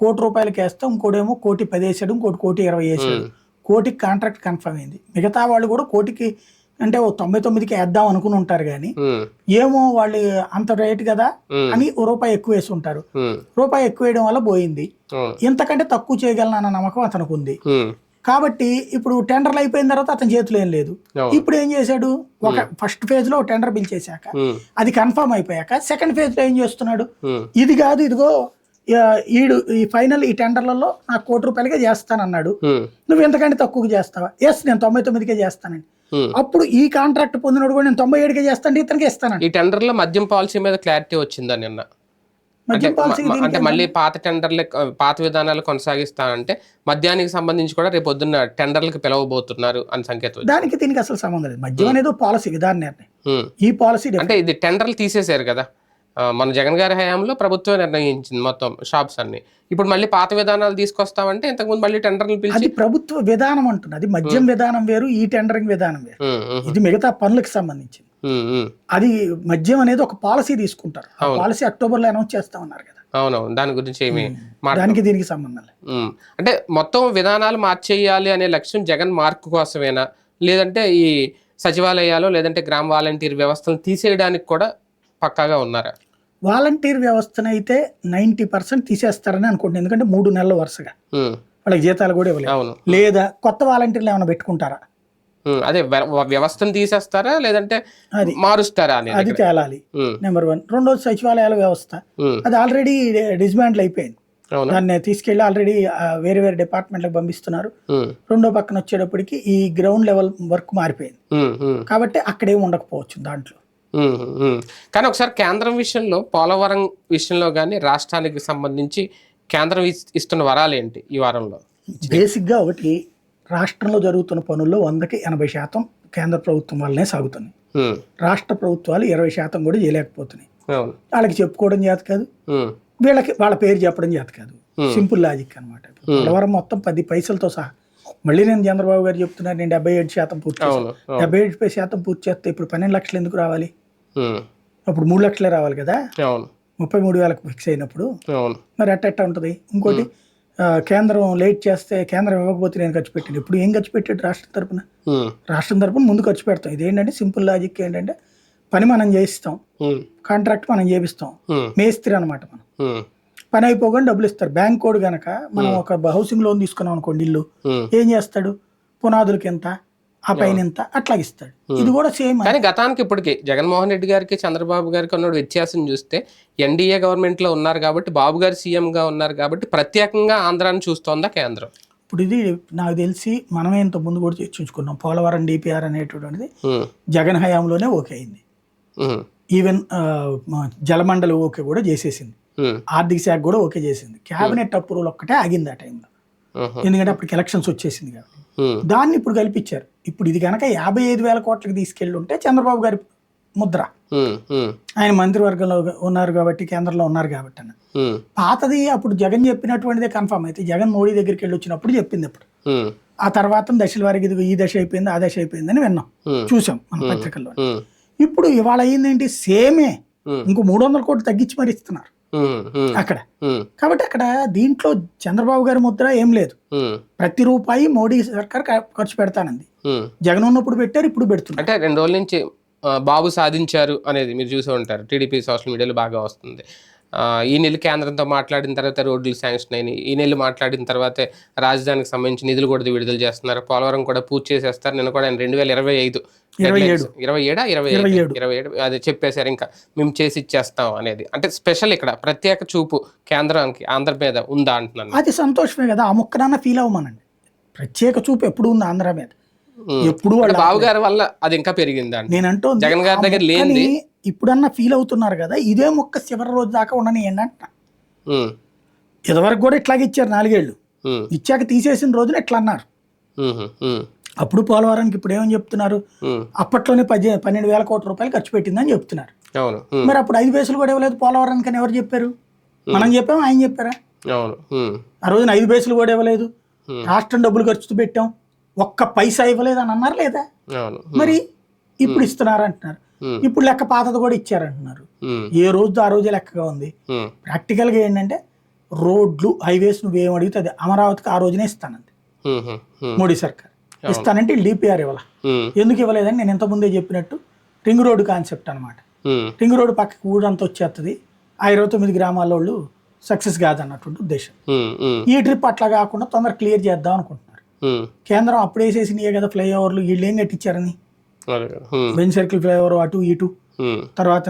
₹1,00,00,000 వేస్తాం, ఇంకోటేమో ₹1,20,00,000 వేసాడు, ఇంకోటి ₹1,20,00,000 వేసాడు, కోటికి కాంట్రాక్ట్ కన్ఫర్మ్ అయింది. మిగతా వాళ్ళు కూడా కోటికి అంటే ఓ 99కి వేద్దాం అనుకుని ఉంటారు కానీ ఉమ్, ఏమో వాళ్ళు అంత రేట్ కదా అని ఓ రూపాయి ఎక్కువ వేసి ఉంటారు. రూపాయి ఎక్కువ వేయడం వల్ల పోయింది. అవును. ఇంతకంటే తక్కువ చేయగలను అన్న నమ్మకం అతనికి ఉంది. ఉమ్, కాబట్టి ఇప్పుడు టెండర్లు అయిపోయిన తర్వాత అతని చేతిలో ఏం లేదు. అవును. ఇప్పుడు ఏం చేశాడు, ఒక ఫస్ట్ ఫేజ్ లో టెండర్ పిలిచేశాక ఉమ్, అది కన్ఫర్మ్ అయిపోయాక సెకండ్ ఫేజ్ లో ఏం చేస్తున్నాడు, ఉమ్, ఇది కాదు ఇదిగో ఈడు ఈ ఫైనల్ ఈ టెండర్లలో నాకు ₹1,00,00,000కే చేస్తానన్నాడు, ఉమ్, నువ్వు ఎంతకంటే తక్కువకి చేస్తావా, ఎస్ నేను 99కే చేస్తానండి. ఉమ్. అప్పుడు ఈ కాంట్రాక్ట్ పొందినోడు కూడా నేను 97కే చేస్తాను ఇతనికి ఇస్తానండి. ఈ టెండర్లో మద్యం పాలసీ మీద క్లారిటీ వచ్చిందా నిన్న? మద్యం పాలసీ అంటే మళ్ళీ పాత టెండర్లు పాత విధానాలు కొనసాగిస్తానంటే మద్యానికి సంబంధించి కూడా రేపు పొద్దున్న టెండర్లకు పిలవబోతున్నారు అని సంకేతం వచ్చింది. దానికి దీనికి అసలు సంబంధం లేదు. మద్యం అనేది పాలసీ విధాన నిర్ణయం. ఉమ్. ఈ పాలసీ అంటే ఇది టెండర్లు తీసేశారు కదా, మన జగన్ గారి హయాంలో ప్రభుత్వం నిర్ణయించింది మొత్తం షాప్స్ అన్ని. ఇప్పుడు మళ్ళీ పాత విధానాలు తీసుకొస్తామంటే ఇంతకుముందు మళ్ళీ టెండర్లు పిలిచి అది ప్రభుత్వ విధానం అంటుంది. అది మద్యం విధానం వేరు, ఈ టెండరింగ్ విధానం వేరు. ఉమ్, ఉమ్, ఇది మిగతా పనులకు సంబంధించింది. ఉమ్, ఉమ్. అది మద్యం అనేది ఒక పాలసీ తీసుకుంటారు. ఆ పాలసీ అక్టోబర్లో అనౌన్స్ చేస్తా ఉన్నారు కదా, అవునవును, దాని గురించి ఏమి దానికి దీనికి సంబంధం లేదు. అంటే మొత్తం విధానాలు మార్చేయాలి అనే లక్ష్యం జగన్ మార్కు కోసమేనా, లేదంటే ఈ సచివాలయాలు లేదంటే గ్రామ వాలంటీర్ వ్యవస్థను తీసేయడానికి కూడా పక్కాగా ఉన్నారా? వాలంటీర్ వ్యవస్థను అయితే 90% తీసేస్తారని అనుకుంటున్నాను. ఎందుకంటే 3 నెలలు వరుసగా ఉమ్, వాళ్ళకి జీతాలు కూడా ఇవ్వలేదు. అవును. లేదా కొత్త వాలంటీర్లు ఏమైనా పెట్టుకుంటారా, అదే వ్యవస్థను తీసేస్తారా లేదంటే అది మారుస్తారా అనేది అది తేలాలి. ఉమ్, నెంబర్ 1. రెండోది సచివాలయాల వ్యవస్థ, ఉమ్, అది ఆల్రెడీ డిస్మాంటిల్ అయిపోయింది. అవును. దాన్ని తీసుకెళ్లి ఆల్రెడీ వేరే వేరే డిపార్ట్మెంట్లకు పంపిస్తున్నారు. ఉమ్, రెండో పక్కన వచ్చేటప్పటికి ఈ గ్రౌండ్ లెవెల్ వర్క్ మారిపోయింది. ఉమ్, ఉమ్, కాబట్టి అక్కడేం ఉండకపోవచ్చు దాంట్లో. ఉమ్, ఉమ్. కానీ ఒకసారి కేంద్రం విషయంలో, పోలవరం విషయంలో కానీ రాష్ట్రానికి సంబంధించి కేంద్రం ఇస్తున్న వరాలు ఏంటి ఈ వారంలో? బేసిక్గా ఒకటి, రాష్ట్రంలో జరుగుతున్న పనుల్లో 100కి 80% కేంద్ర ప్రభుత్వం వల్లనే సాగుతున్నాయి. ఉమ్, రాష్ట్ర ప్రభుత్వాలు 20% కూడా చేయలేకపోతున్నాయి. అవును. వాళ్ళకి చెప్పుకోవడం చేత కాదు, ఉమ్, వీళ్ళకి వాళ్ళ పేరు చెప్పడం చేత కాదు. సింపుల్ లాజిక్ అనమాట. పోలవరం మొత్తం 10 పైసలతో సహా, మళ్ళీ నేను చంద్రబాబు గారు చెప్తున్నారు నేను 77% పూర్తి చేస్తాను. 77% పూర్తి చేస్తే ఇప్పుడు 12 లక్షలు ఎందుకు రావాలి? ఉమ్, అప్పుడు 3 లక్షలే రావాలి కదా, అవును. 33,000కు ఫిక్స్ అయినప్పుడు. అవును. మరి అట్ట ఉంటుంది. ఇంకోటి, కేంద్రం లేట్ చేస్తే కేంద్రం ఇవ్వకపోతే నేను ఖర్చు పెట్టాను. ఇప్పుడు ఏం ఖర్చు పెట్టాడు రాష్ట్రం తరపున? ఉమ్, రాష్ట్రం తరపున ముందు ఖర్చు పెడతాం. ఇదేంటంటే సింపుల్ లాజిక్ ఏంటంటే, పని మనం చేయిస్తాం, ఉమ్, కాంట్రాక్ట్ మనం చేపిస్తాం, ఉమ్, మేస్త్రి అనమాట మనం. ఉమ్, పని అయిపోగానే డబ్బులు ఇస్తారు. బ్యాంక్ కోడ్ గనక మనం ఒక హౌసింగ్ లోన్ తీసుకున్నాం అనుకోండి, ఇల్లు ఉమ్. ఏం చేస్తాడు, పునాదులకి ఎంత, ఆ పైన ఎంత, అట్లా ఇస్తాడు. ఇది కూడా సేమ్. కానీ గతానికి ఇప్పటికి జగన్మోహన్ రెడ్డి గారికి చంద్రబాబు గారికి ఉన్న వ్యత్యాసం చూస్తే, ఎన్డీఏ గవర్నమెంట్ లో ఉన్నారు కాబట్టి, బాబు గారు సీఎం గా ఉన్నారు కాబట్టి ప్రత్యేకంగా ఆంధ్రాన్ని చూస్తోందా కేంద్రం? ఇప్పుడు ఇది నాకు తెలిసి మనమే ఇంత ముందు కూడా చర్చించుకున్నాం. పోలవరం డిపిఆర్ అనేటువంటిది ఉమ్, జగన్ హయాంలోనే ఓకే అయింది. ఉమ్, ఈవెన్ జలమండలి ఓకే కూడా చేసేసింది. ఉమ్, ఆర్థిక శాఖ కూడా ఓకే చేసింది. క్యాబినెట్ అప్రూవల్ ఒక్కటే ఆగింది ఆ టైంలో, ఉహు, ఎందుకంటే అప్పటికి ఎలక్షన్స్ వచ్చేసింది కాబట్టి. ఉమ్, దాన్ని ఇప్పుడు కల్పించారు. ఇప్పుడు ఇది కనుక 55,000 కోట్లకి తీసుకెళ్ళి ఉంటే చంద్రబాబు గారి ముద్ర, ఉమ్, ఉమ్, ఆయన మంత్రివర్గంలో ఉన్నారు కాబట్టి, కేంద్రంలో ఉన్నారు కాబట్టి అన్న. ఉమ్, పాతది అప్పుడు జగన్ చెప్పినటువంటిదే కన్ఫర్మ్ అయితే, జగన్ మోడీ దగ్గరికి వెళ్ళి వచ్చినప్పుడు చెప్పింది. అప్పుడు ఉమ్, ఆ తర్వాత దశల వారికి ఇదిగో ఈ దశ అయిపోయింది, ఆ దశ అయిపోయింది అని విన్నాం, చూసాం మన పత్రికల్లో. ఉమ్, ఇప్పుడు ఇవాళ అయ్యిందేంటి, సేమే ఇంకో 300 కోట్లు తగ్గించి మరి ఇస్తున్నారు ఉమ్, ఉమ్, అక్కడ. ఉమ్, కాబట్టి అక్కడ దీంట్లో చంద్రబాబు గారి ముద్ర ఏం లేదు. ఉమ్, ప్రతి రూపాయి మోడీ సర్కార్ ఖర్చు పెడతానంది. ఉమ్. జగన్ ఉన్నప్పుడు పెట్టారు, ఇప్పుడు పెడుతున్నారు. అంటే 2 రోజుల నుంచి బాబు సాధించారు అనేది మీరు చూసే ఉంటారు, టీడీపీ సోషల్ మీడియాలో బాగా వస్తుంది. ఈ నెల కేంద్రంతో మాట్లాడిన తర్వాత రోడ్లు శాంక్షన్ అయినాయి, ఈ నెల మాట్లాడిన తర్వాతే రాజధానికి సంబంధించి నిధులు కూడా విడుదల చేస్తున్నారు, పోలవరం కూడా పూర్తి చేసేస్తారు. నేను కూడా 2025 27 అది చెప్పేశారు, ఇంకా మేము చేసి ఇచ్చేస్తాం అనేది. అంటే స్పెషల్ ఇక్కడ ప్రత్యేక చూపు కేంద్రానికి ఆంధ్ర మీద ఉందా అంటున్నాను. అది సంతోషమే కదా, ఆ ముక్కనన్నా ఫీల్ అవ్వమనండి. ప్రత్యేక చూపు ఎప్పుడు ఉంది ఆంధ్ర మీద, ఎప్పుడు. బాబు గారి వల్ల అది ఇంకా పెరిగింది అంటే నేనంటూ జగన్ గారి దగ్గర లేని ఇప్పుడన్నా ఫీల్ అవుతున్నారు కదా, ఇదే మొక్క చివరి రోజు దాకా ఉండని ఏంటంట. ఇదివరకు కూడా ఇట్లాగే ఇచ్చారు 4 ఏళ్ళు, ఇచ్చాక తీసేసిన రోజున ఎట్లా అన్నారు. అప్పుడు పోలవరానికి ఇప్పుడు ఏమని చెప్తున్నారు, అప్పట్లోనే 12,000 కోట్ల రూపాయలు ఖర్చు పెట్టిందని చెప్తున్నారు. మరి అప్పుడు 5 పైసలు కూడా ఇవ్వలేదు పోలవరానికి అని ఎవరు చెప్పారు? మనం చెప్పాం, ఆయన చెప్పారా? ఆ రోజున 5 పైసలు కూడా ఇవ్వలేదు, రాష్ట్రం డబ్బులు ఖర్చు పెట్టాం, ఒక్క పైసా ఇవ్వలేదు అని అన్నారు లేదా? మరి ఇప్పుడు ఇస్తున్నారు అంటున్నారు. ఇప్పుడు లెక్క పాతది కూడా ఇచ్చారంటున్నారు. ఏ రోజు ఆ రోజే లెక్కగా ఉంది. ప్రాక్టికల్ గా ఏంటంటే, రోడ్లు హైవేస్ నువ్వేం అడిగితే అది అమరావతికి ఆ రోజునే ఇస్తానంది మోడీ సర్కార్. ఇస్తానంటే వీళ్ళు డిపిఆర్ ఇవ్వాల. ఎందుకు ఇవ్వలేదని నేను ఇంతకుముందే చెప్పినట్టు రింగ్ రోడ్డు కాన్సెప్ట్ అనమాట. రింగ్ రోడ్డు పక్కకి ఊరంతా వచ్చేస్తుంది, ఆ 29 గ్రామాల వాళ్ళు సక్సెస్ కాదన్నటువంటి ఉద్దేశం. ఈ ట్రిప్ అట్లా కాకుండా తొందర క్లియర్ చేద్దాం అనుకుంటున్నారు. కేంద్రం అప్పుడు వేసేసినాయే కదా ఫ్లైఓవర్లు, వీళ్ళు ఏం కట్టించారని. బెంజ్ సర్కిల్ ఫ్లైఓవర్ అటు ఇటు, తర్వాత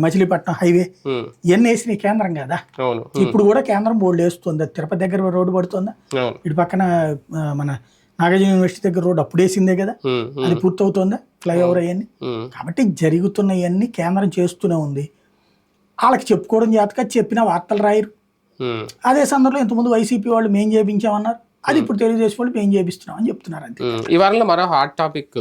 మచిలీపట్నం హైవే ఇవన్నీ వేసినాయి కేంద్రం కదా. ఇప్పుడు కూడా కేంద్రం బోర్డు వేస్తుంది. తిరుపతి దగ్గర రోడ్డు పడుతుందా, ఇటు పక్కన మన నాగార్జున యూనివర్సిటీ దగ్గర రోడ్డు అప్పుడు వేసిందే కదా, అది పూర్తవుతుందా ఫ్లైఓవర్ అవన్నీ. కాబట్టి జరుగుతున్నవన్నీ కేంద్రం చేస్తూనే ఉంది. వాళ్ళకి చెప్పుకోవడం చేతక చెప్పిన వార్తలు రాయరు. అదే సందర్భంలో ఇంతకుముందు వైసీపీ వాళ్ళు మేం చేయించామన్నారు, అది ఇప్పుడు తెలుగుదేశం వాళ్ళు మేం చేపిస్తున్నాం అని చెప్తున్నారు అంతే. ఈ వారంలో మరో హాట్ టాపిక్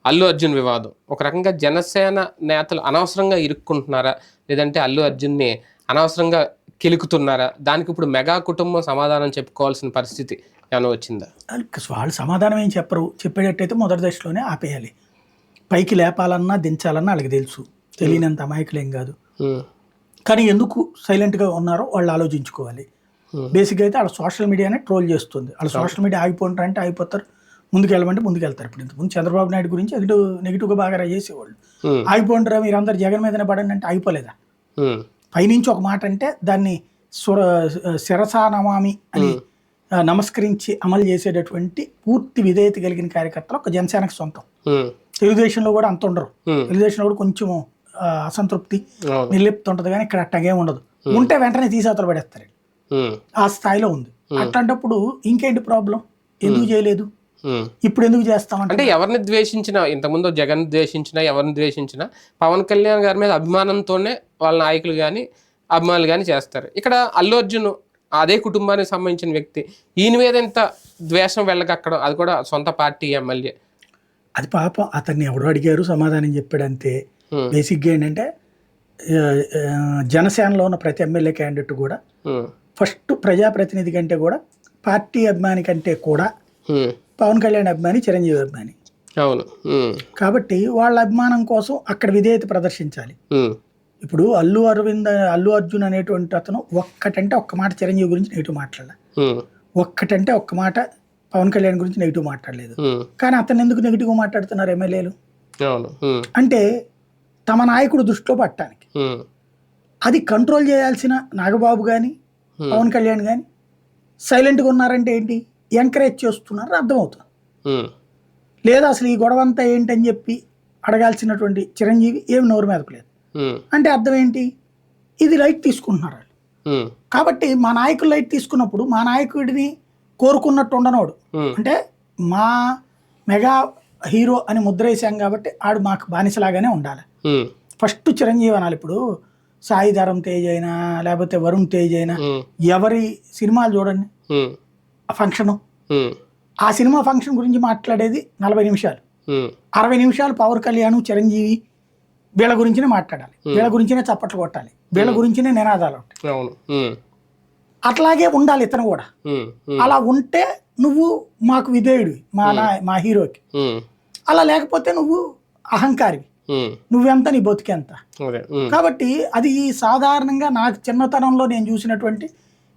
అల్లు అర్జున్ వివాదం. ఒక రకంగా జనసేన నేతలు అనవసరంగా ఇరుక్కుంటున్నారా, లేదంటే అల్లు అర్జున్ని అనవసరంగా కెలుకుతున్నారా? దానికి ఇప్పుడు మెగా కుటుంబం సమాధానం చెప్పుకోవాల్సిన పరిస్థితి ఏమైనా వచ్చిందా? వాళ్ళు సమాధానం ఏం చెప్పరు. చెప్పేటట్టయితే మొదటి దశలోనే ఆపేయాలి. పైకి లేపాలన్నా దించాలన్నా వాళ్ళకి తెలుసు, తెలియనంత అమాయకులేం కాదు. కానీ ఎందుకు సైలెంట్గా ఉన్నారో వాళ్ళు ఆలోచించుకోవాలి. బేసిక్గా అయితే వాళ్ళ సోషల్ మీడియానే ట్రోల్ చేస్తుంది. వాళ్ళ సోషల్ మీడియా ఆగిపోంటారంటే ఆగిపోతారు, ముందుకు వెళ్ళమంటే ముందుకు వెళ్తారు. ఇప్పుడు ఇంతకుముందు చంద్రబాబు నాయుడు గురించి నెగిటివ్గా బాగా చేసేవాళ్ళు. ఆగిపోంటారా మీరు అందరు జగన్ మీదనే పడండి అంటే ఆగిపోలేదా? పైనుంచి ఒక మాట అంటే దాన్ని శిరసానమామి అని నమస్కరించి అమలు చేసేటటువంటి పూర్తి విధేయత కలిగిన కార్యకర్తలు ఒక జనసేనకు సొంతం. తెలుగుదేశంలో కూడా అంత ఉండరు. తెలుగుదేశంలో కూడా కొంచెం అసంతృప్తి నిర్లిప్తి ఉంటుంది, కానీ ఇక్కడ అట్టగే ఉండదు. ఉంటే వెంటనే తీసేతలు పడేస్తారు. ఆ స్థాయిలో ఉంది. అట్లాంటప్పుడు ఇంకేంటి ప్రాబ్లం? ఎందుకు చేయలేదు, ఇప్పుడు ఎందుకు చేస్తామంటే ఎవరిని ద్వేషించినా, ఇంతకుముందు జగన్ ద్వేషించినా ఎవరిని ద్వేషించినా పవన్ కళ్యాణ్ గారి మీద అభిమానంతోనే వాళ్ళ నాయకులు కానీ అభిమానులు కానీ చేస్తారు. ఇక్కడ అల్లు అర్జున్ అదే కుటుంబానికి సంబంధించిన వ్యక్తి, ఈయన మీద ఎంత ద్వేషం వెళ్ళగక్కడం, అది కూడా సొంత పార్టీ ఎమ్మెల్యే. అది పాపం అతన్ని ఎవరు అడిగారు సమాధానం చెప్పాడంతే. బేసిక్గా ఏంటంటే జనసేనలో ఉన్న ప్రతి ఎమ్మెల్యే క్యాండిడేట్ కూడా ఫస్ట్ ప్రజాప్రతినిధి కంటే కూడా పార్టీ అభిమాని కంటే కూడా పవన్ కళ్యాణ్ అభిమాని, చిరంజీవి అభిమాని. అవును. కాబట్టి వాళ్ళ అభిమానం కోసం అక్కడ విధేయత ప్రదర్శించాలి. ఇప్పుడు అల్లు అర్జున్ అనేటువంటి అతను ఒక్కటంటే ఒక్క మాట చిరంజీవి గురించి నెగిటివ్ మాట్లాడలే, ఒక్కటంటే ఒక్క మాట పవన్ కళ్యాణ్ గురించి నెగిటివ్ మాట్లాడలేదు. కానీ అతను ఎందుకు నెగిటివ్ మాట్లాడుతున్నారు ఎమ్మెల్యేలు అంటే తమ నాయకుడు దృష్టిలో పట్టడానికి. అది కంట్రోల్ చేయాల్సిన నాగబాబు కానీ పవన్ కళ్యాణ్ కానీ సైలెంట్గా ఉన్నారంటే ఏంటి, ఎంకరేజ్ చేస్తున్నారు అర్థమవుతుంది. లేదా అసలు ఈ గొడవ అంతా ఏంటని చెప్పి అడగాల్సినటువంటి చిరంజీవి ఏమి నోరు మెదపలేదు అంటే అర్థం ఏంటి, ఇది లైట్ తీసుకుంటున్నారు వాళ్ళు. కాబట్టి మా నాయకులు లైట్ తీసుకున్నప్పుడు మా నాయకుడిని కోరుకున్నట్టు ఉండనోడు, అంటే మా మెగా హీరో అని ముద్ర వేసాం కాబట్టి ఆడు మాకు బానిసలాగానే ఉండాలి. ఫస్ట్ చిరంజీవి అనాలి. ఇప్పుడు సాయి ధరం తేజ్ అయినా లేకపోతే వరుణ్ తేజ్ అయినా ఎవరి సినిమాలు చూడండి, ఫంక్షను, ఆ సినిమా ఫంక్షన్ గురించి మాట్లాడేది 40 నిమిషాలు, 60 నిమిషాలు పవన్ కళ్యాణ్ చిరంజీవి వీళ్ళ గురించినే మాట్లాడాలి, వీళ్ళ గురించినే చప్పట్లు కొట్టాలి, వీళ్ళ గురించినే నినాదాలు ఉంటాయి. అట్లాగే ఉండాలి ఇతను కూడా. అలా ఉంటే నువ్వు మాకు విధేయుడివి, మా హీరోకి. అలా లేకపోతే నువ్వు అహంకారివి, నువ్వెంత నీ బతికెంత. కాబట్టి అది సాధారణంగా నాకు చిన్నతనంలో నేను చూసినటువంటి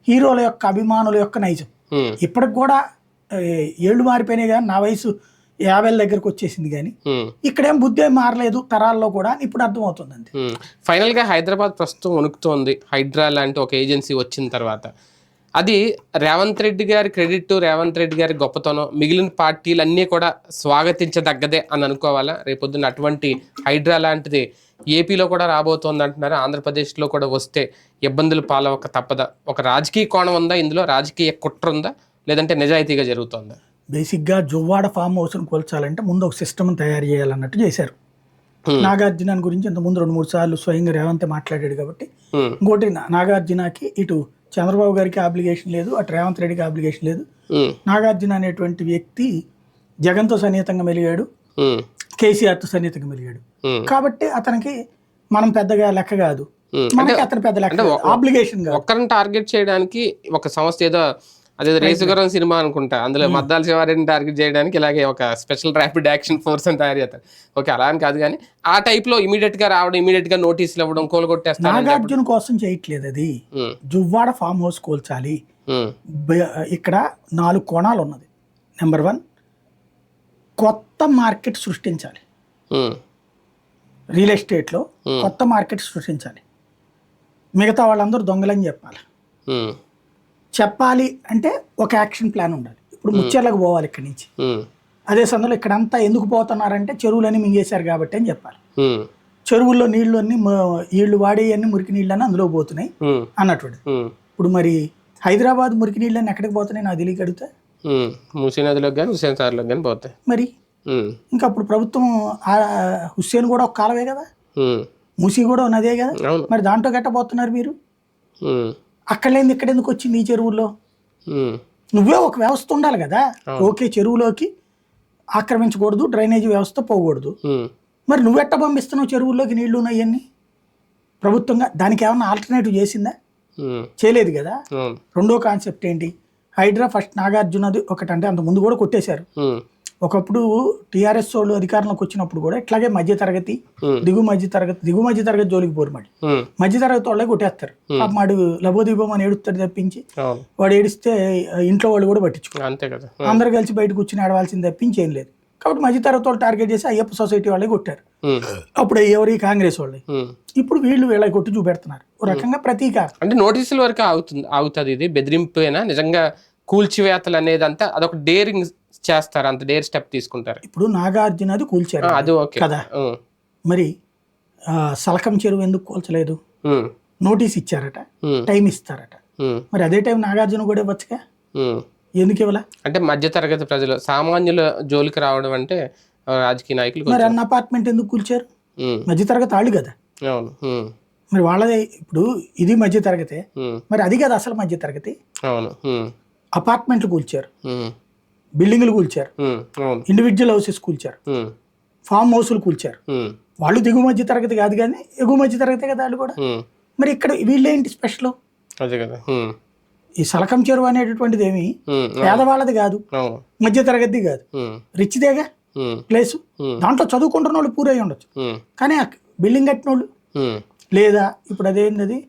హీరోల యొక్క అభిమానుల యొక్క నైజం. ఇప్పటికి కూడా ఏళ్ళు మారిపోయినాయి కానీ నా వయసు 50 దగ్గరకు వచ్చేసింది, కానీ ఇక్కడేం బుద్ధి ఏం మారలేదు తరాల్లో కూడా, ఇప్పుడు అర్థమవుతుంది అంతే. ఫైనల్ గా హైదరాబాద్ ప్రస్తుతం వణుకుతోంది. హైడ్రా లాంటి ఒక ఏజెన్సీ వచ్చిన తర్వాత అది రేవంత్ రెడ్డి గారి క్రెడిట్, రేవంత్ రెడ్డి గారి గొప్పతనం, మిగిలిన పార్టీలు అన్నీ కూడా స్వాగతించదగ్గదే అని అనుకోవాలా? రేపొద్దున అటువంటి హైడ్రా లాంటిది ఏపీలో కూడా రాబోతోంది అంటున్నారు. ఆంధ్రప్రదేశ్లో కూడా వస్తే ఇబ్బందులు పాలవక తప్పదా? ఒక రాజకీయ కోణం ఉందా ఇందులో, రాజకీయ కుట్ర ఉందా, లేదంటే నిజాయితీగా జరుగుతుందా? బేసిక్గా జువ్వాడ ఫామ్ హౌస్ను కోల్చాలంటే ముందు ఒక సిస్టమ్ తయారు చేయాలన్నట్టు చేశారు. నాగార్జున గురించి ఇంత ముందు 2-3 సార్లు స్వయంగా రేవంత్ మాట్లాడాడు కాబట్టి, ఇంకోటి నాగార్జునకి ఇటు చంద్రబాబు గారికి అప్లికేషన్ లేదు, అటు రేవంత్ రెడ్డికి అప్లికేషన్ లేదు. నాగార్జున అనేటువంటి వ్యక్తి జగన్తో సన్నిహితంగా మెలిగాడు, కేసీఆర్తో సన్నిహితంగా మెలిగాడు. కాబట్టి అతనికి మనం పెద్దగా లెక్క కాదు, మనకి అతను పెద్ద లెక్క అప్లికేషన్ కాదు. ఒక్కరిని టార్గెట్ చేయడానికి ఒక సంస్థ ఏదో అదే రేసుగురం సినిమా అనుకుంటా, అందులో మద్దాల శివారెడ్డిని టార్గెట్ చేయడానికి ఇలాగే ఒక స్పెషల్ ర్యాపిడ్ యాక్షన్ ఫోర్స్ అని తయారు చేస్తారు. ఓకే, అలా అని కాదు, కానీ ఆ టైప్ లో ఇమీడియట్ గా రావడం, ఇమీడియట్ గా నోటీసులు ఇవ్వడం, కోలుగొట్టేస్తారు. నాగార్జున కోసం చేయట్లేదు, అది జువ్వాడ ఫామ్ హౌస్ కోల్చాలి. ఇక్కడ 4 కోణాలు ఉన్నది. నెంబర్ 1, కొత్త మార్కెట్ సృష్టించాలి. రియల్ ఎస్టేట్లో కొత్త మార్కెట్ సృష్టించాలి. మిగతా వాళ్ళందరూ దొంగలని చెప్పాలి. చెప్పాలి అంటే ఒక యాక్షన్ ప్లాన్ ఉండాలి. ఇప్పుడు ముచ్చెర్లకు పోవాలి ఇక్కడి నుంచి. అదే సందర్భంలో ఇక్కడంతా ఎందుకు పోతున్నారంటే చెరువులన్నీ మింగేశారు కాబట్టి అని చెప్పాలి. చెరువుల్లో నీళ్లు అన్ని వీళ్ళు వాడేయన్నీ మురికి నీళ్ళని అందులో పోతున్నాయి అన్నటువంటి. ఇప్పుడు మరి హైదరాబాద్ మురికి నీళ్ళని ఎక్కడికి పోతున్నాయి నాకు తెలియక అడిగితే మూసీ నదిలోకి కానీ హుస్సేన్ సాగర్లోకి కానీ పోతాయి. మరి ఇంకా అప్పుడు ప్రభుత్వం హుస్సేన్ కూడా ఒక కాలవే కదా, మూసీ కూడా నదే కదా, మరి దాంట్లో గట్టబోతున్నారు మీరు. అక్కడ లేని ఇక్కడ ఎందుకు వచ్చింది ఈ చెరువుల్లో? నువ్వే ఒక వ్యవస్థ ఉండాలి కదా. ఓకే, చెరువులోకి ఆక్రమించకూడదు, డ్రైనేజీ వ్యవస్థ పోకూడదు. మరి నువ్వెట్ట పంపిస్తున్నావు చెరువుల్లోకి నీళ్లు ఉన్నాయన్నీ? ప్రభుత్వంగా దానికి ఏమన్నా ఆల్టర్నేటివ్ చేసిందా? చేయలేదు కదా. రెండో కాన్సెప్ట్ ఏంటి? హైడ్రా ఫస్ట్ నాగార్జునది ఒకటి, అంటే అంత ముందు కూడా కొట్టేశారు. ఒకప్పుడు టీఆర్ఎస్ వాళ్ళు అధికారంలోకి వచ్చినప్పుడు కూడా ఇట్లాగే మధ్యతరగతి దిగు మధ్య తరగతి జోలికి పోరు. మధ్యతరగతి వాళ్ళే కొట్టేస్తారు. మాడు లబోదీపం అని ఏడుస్తాడు తప్పించి, వాడు ఏడిస్తే ఇంట్లో వాళ్ళు కూడా పట్టించుకోరు. అందరు కలిసి బయట కూర్చుని ఆడవలసింది తప్పించి ఏం లేదు. కాబట్టి మధ్యతరగతి వాళ్ళు టార్గెట్ చేసి అయ్యప్ప సొసైటీ వాళ్ళే కొట్టారు. అప్పుడు ఎవరి కాంగ్రెస్ వాళ్ళే. ఇప్పుడు వీళ్ళకి కొట్టి చూపెడుతున్నారు. ఒక రకంగా ప్రతీకారం. అంటే నోటీసుల వరకు అవుతుంది. ఇది బెదిరింపేనా? నిజంగా కూల్చివేతలు అనేది అంతా అదొక డేరింగ్ చేస్తారు, అంత డేర్ స్టెప్ తీసుకుంటారు. ఇప్పుడు నాగార్జున అది కూల్చారు అది ఓకే కదా. మరి సలకం చెరువు ఎందుకు కూల్చలేదు? నోటీస్ ఇచ్చారట, టైం ఇస్తారట. మరి అదే టైం నాగార్జున కూడా ఇవ్వచ్చుగా, ఎందుకు ఇవ్వాల? అంటే మధ్య తరగతి ప్రజలు సామాన్యుల జోలికి రావడం అంటే రాజకీయ నాయకులు. మరి అన్న అపార్ట్మెంట్ ఎందుకు కూల్చారు? మధ్య తరగతి వాళ్ళు కదా. మరి వాళ్ళదే. ఇప్పుడు ఇది మధ్య తరగతే, మరి అది కదా అసలు మధ్య తరగతి. అపార్ట్మెంట్లు కూల్చారు, బిల్డింగ్లు కూల్చారు, ఇండివిజువల్ హౌసెస్ కూల్చారు, ఫామ్ హౌస్లు కూల్చారు. వాళ్ళు దిగువ మధ్య తరగతి కాదు కానీ ఎగువ మధ్య తరగతి కదా వాళ్ళు కూడా. మరి ఇక్కడ వీళ్ళేంటి స్పెషల్? ఈ సలకం చెరువు అనేటటువంటిది ఏమి పేదవాళ్ళది కాదు, మధ్య తరగతి కాదు, రిచ్దేగా ప్లేస్. దాంట్లో చదువుకుంటున్న వాళ్ళు పూరై ఉండొచ్చు, కానీ బిల్డింగ్ కట్టిన వాళ్ళు లేదా. ఇప్పుడు అదేంది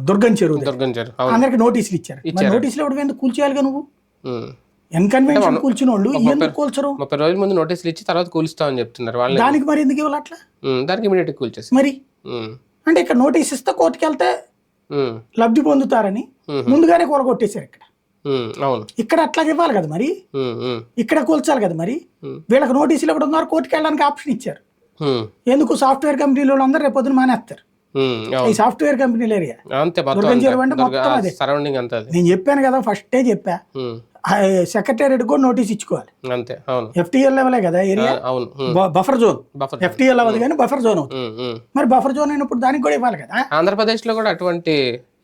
దుర్గం చెరువు అందరికి నోటీసులు ఇచ్చారు. నోటీసులు ఇవ్వడం ఎందుకు? కూల్చేయాలిగా నువ్వు. ఎన్కన్వెన్షన్ కూల్చిన వాళ్ళు ఎందుకు కూల్చరు? 30 రోజుల ముందు నోటీసులు ఇచ్చి తర్వాత కూలుస్తామని చెప్తున్నారు వాళ్ళు. దానికి మరి ఎందుకు ఇవ్వాలి అట్లా? దానికి ఇమీడియట్ కూల్చేసి మరి అంటే ఇక్కడ నోటీస్ ఇస్తే కోర్టుకి వెళ్తే లబ్ధి పొందుతారని ముందుగానే కూలగొట్టేశారు. ఇక్కడ అట్లాగే ఇవ్వాలి కదా, మరి ఇక్కడ కూల్చాలి కదా. మరి వీళ్ళకి నోటీసులు ఇవ్వడం ద్వారా కోర్టుకి వెళ్ళడానికి ఆప్షన్ ఇచ్చారు. ఎందుకు? సాఫ్ట్వేర్ కంపెనీలు వాళ్ళందరూ రేపు పొద్దున మానేస్తారు. ఈ సాఫ్ట్వేర్ కంపెనీల ఏరియా దుర్గం చెరువు అంటే మొత్తం అదే. నేను చెప్పాను కదా, ఫస్టే చెప్పా, సెక్రటేరియట్ కూడా నోటీస్ ఇచ్చుకోవాలి. FTL లెవెలే కదా ఏరియా, బఫర్ జోన్. FTL అవ్వదు కానీ బఫర్ జోన్ అవుతుంది. మరి బఫర్ జోన్ అయినప్పుడు దానికి కూడా ఇవ్వాలి కదా. ఆంధ్రప్రదేశ్ లో కూడా అటువంటి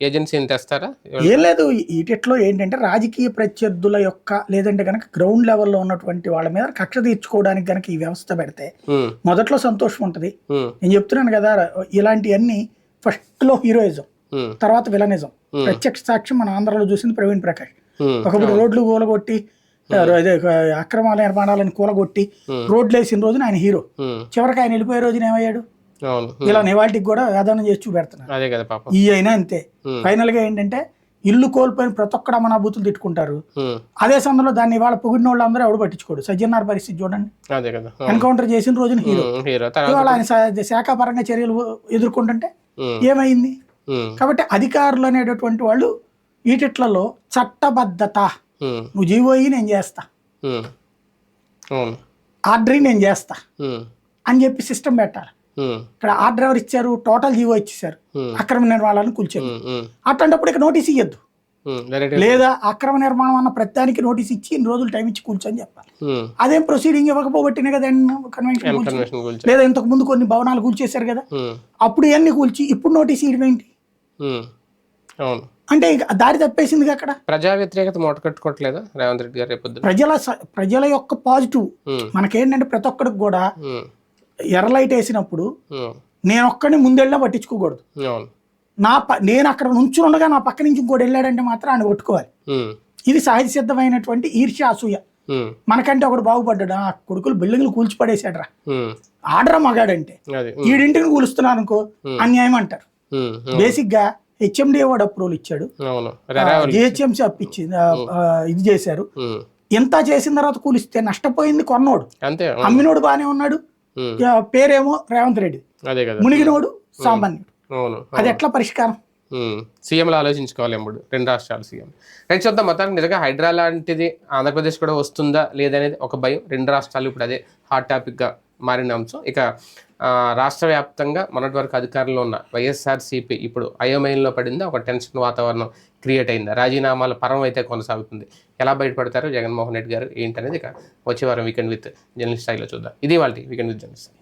ఏజెన్సీని తెస్తారా? ఏం లేదు. వీటిలో ఏంటంటే రాజకీయ ప్రత్యర్థుల యొక్క లేదంటే కనుక గ్రౌండ్ లెవెల్లో ఉన్నటువంటి వాళ్ళ మీద కక్ష తీర్చుకోవడానికి కనుక ఈ వ్యవస్థ పెడితే మొదట్లో సంతోషం ఉంటది. నేను చెప్తున్నాను కదా, ఇలాంటివన్నీ ఫస్ట్ లో హీరోయిజం, తర్వాత విలనిజం. ప్రత్యక్ష సాక్ష్యం మన ఆంధ్రాలో చూసింది ప్రవీణ్ ప్రకాష్. ఒకప్పుడు రోడ్లు కూలగొట్టి అక్రమాల నిర్మాణాలను కూలగొట్టి రోడ్లు వేసిన రోజున ఆయన హీరో. చివరికి ఆయన వెళ్ళిపోయే రోజున ఏమయ్యాడు? ఇలా నివాళికి కూడా ఆదానం చేసి చూపెడుతున్నారు. ఈ అయినా అంతే. ఫైనల్ గా ఏంటంటే ఇల్లు కోల్పోయిన ప్రతి ఒక్కడు అమనాభూతులు తిట్టుకుంటారు. అదే సమయంలో దాన్ని ఇవాళ పొగిడిన వాళ్ళు అందరూ ఎవడు పట్టించుకోడు. సజ్జనార్ పరిస్థితి చూడండి, ఎన్కౌంటర్ చేసిన రోజున హీరో. ఇవాళ ఆయన శాఖాపరంగా చర్యలు ఎదుర్కొంటుంటే ఏమైంది? కాబట్టి అధికారులు అనేటటువంటి వాళ్ళు వీటిట్లలో చట్టబద్ధత, నువ్వు జీవోయి నేను చేస్తా, ఆర్డర్ నేను చేస్తా అని చెప్పి సిస్టమ్ పెట్టాలి. ఇక్కడ ఆర్డర్ ఎవరు ఇచ్చారు? టోటల్ జీవో ఇచ్చేసారు, అక్రమ నిర్మాణాలను కూల్చారు. అట్లాంటప్పుడు ఇక్కడ నోటీస్ ఇవ్వద్దు, లేదా అక్రమ నిర్మాణం అన్న ప్రతిదానికి నోటీస్ ఇచ్చి ఇన్ని రోజులు టైం ఇచ్చి కూల్చొని చెప్పాలి. అదేం ప్రొసీడింగ్ ఇవ్వకపోబట్టినే కదా కన్వెన్షన్. లేదా ఇంతకు ముందు కొన్ని భవనాలు కూల్చేశారు కదా, అప్పుడు ఇవన్నీ కూల్చి ఇప్పుడు నోటీస్ ఇవ్వడం ఏంటి? అంటే దారి తప్పేసింది అక్కడ. ప్రజా వ్యతిరేకత మూట కట్టుకోవట్లేదా రేవంత్ రెడ్డి గారు? ప్రజల యొక్క పాజిటివ్ మనకేంటంటే ప్రతి ఒక్కడికి కూడా ఎర్ర లైట్ వేసినప్పుడు నేను ఒక్కడిని ముందెళ్ళినా పట్టించుకోకూడదు. నేను అక్కడ నుంచి ఉండగా నా పక్క నుంచి ఇంకోటి వెళ్ళాడంటే మాత్రం ఆయన కొట్టుకోవాలి. ఇది సహజ సిద్ధమైనటువంటి ఈర్ష్య, అసూయ. మనకంటే ఒకడు బాగుపడ్డాడు, ఆ కొడుకులు బిల్డింగ్లు కూల్చిపడేసాడరా, ఆర్డర్ మగాడంటే ఈడింటిని కూలుస్తున్నారు అనుకో అన్యాయం అంటారు. బేసిక్ గా HMD వాడు అప్రూవల్ ఇచ్చాడు, GHMC అప్పిచ్చింది, ఇది చేశారు. ఎంత చేసిన తర్వాత కూలిస్తే నష్టపోయింది కొన్నోడు, అంతే. అమ్మినోడు బానే ఉన్నాడు, పేరేమో రేవంత్ రెడ్డి, అదే కదా, మునిగినోడు సామాన్యుడు. అవును. అది ఎట్లా పరిష్కారం? సీఎంలు ఆలోచించుకోవాలి ఇప్పుడు, 2 రాష్ట్రాలు సీఎం. రైట్, చూద్దాం. మొత్తానికి నిజంగా హైడ్రా లాంటిది ఆంధ్రప్రదేశ్ కూడా వస్తుందా లేదనేది ఒక భయం. 2 రాష్ట్రాలు ఇప్పుడు అదే హాట్ టాపిక్గా మారిన అంశం. ఇక రాష్ట్ర వ్యాప్తంగా మొన్నటి వరకు అధికారంలో ఉన్న వైఎస్ఆర్సీపీ ఇప్పుడు అయోమయంలో పడిందా, ఒక టెన్షన్ వాతావరణం క్రియేట్ అయిందా, రాజీనామాల పరం అయితే కొనసాగుతుంది, ఎలా బయటపడతారు జగన్మోహన్ రెడ్డి గారు ఏంటనేది ఇక వచ్చే వారం వీకెండ్ విత్ జర్నలిస్ట్ స్థాయిలో చూద్దాం. ఇది వాళ్ళ వీకెండ్ విత్ జర్నలిస్ట్.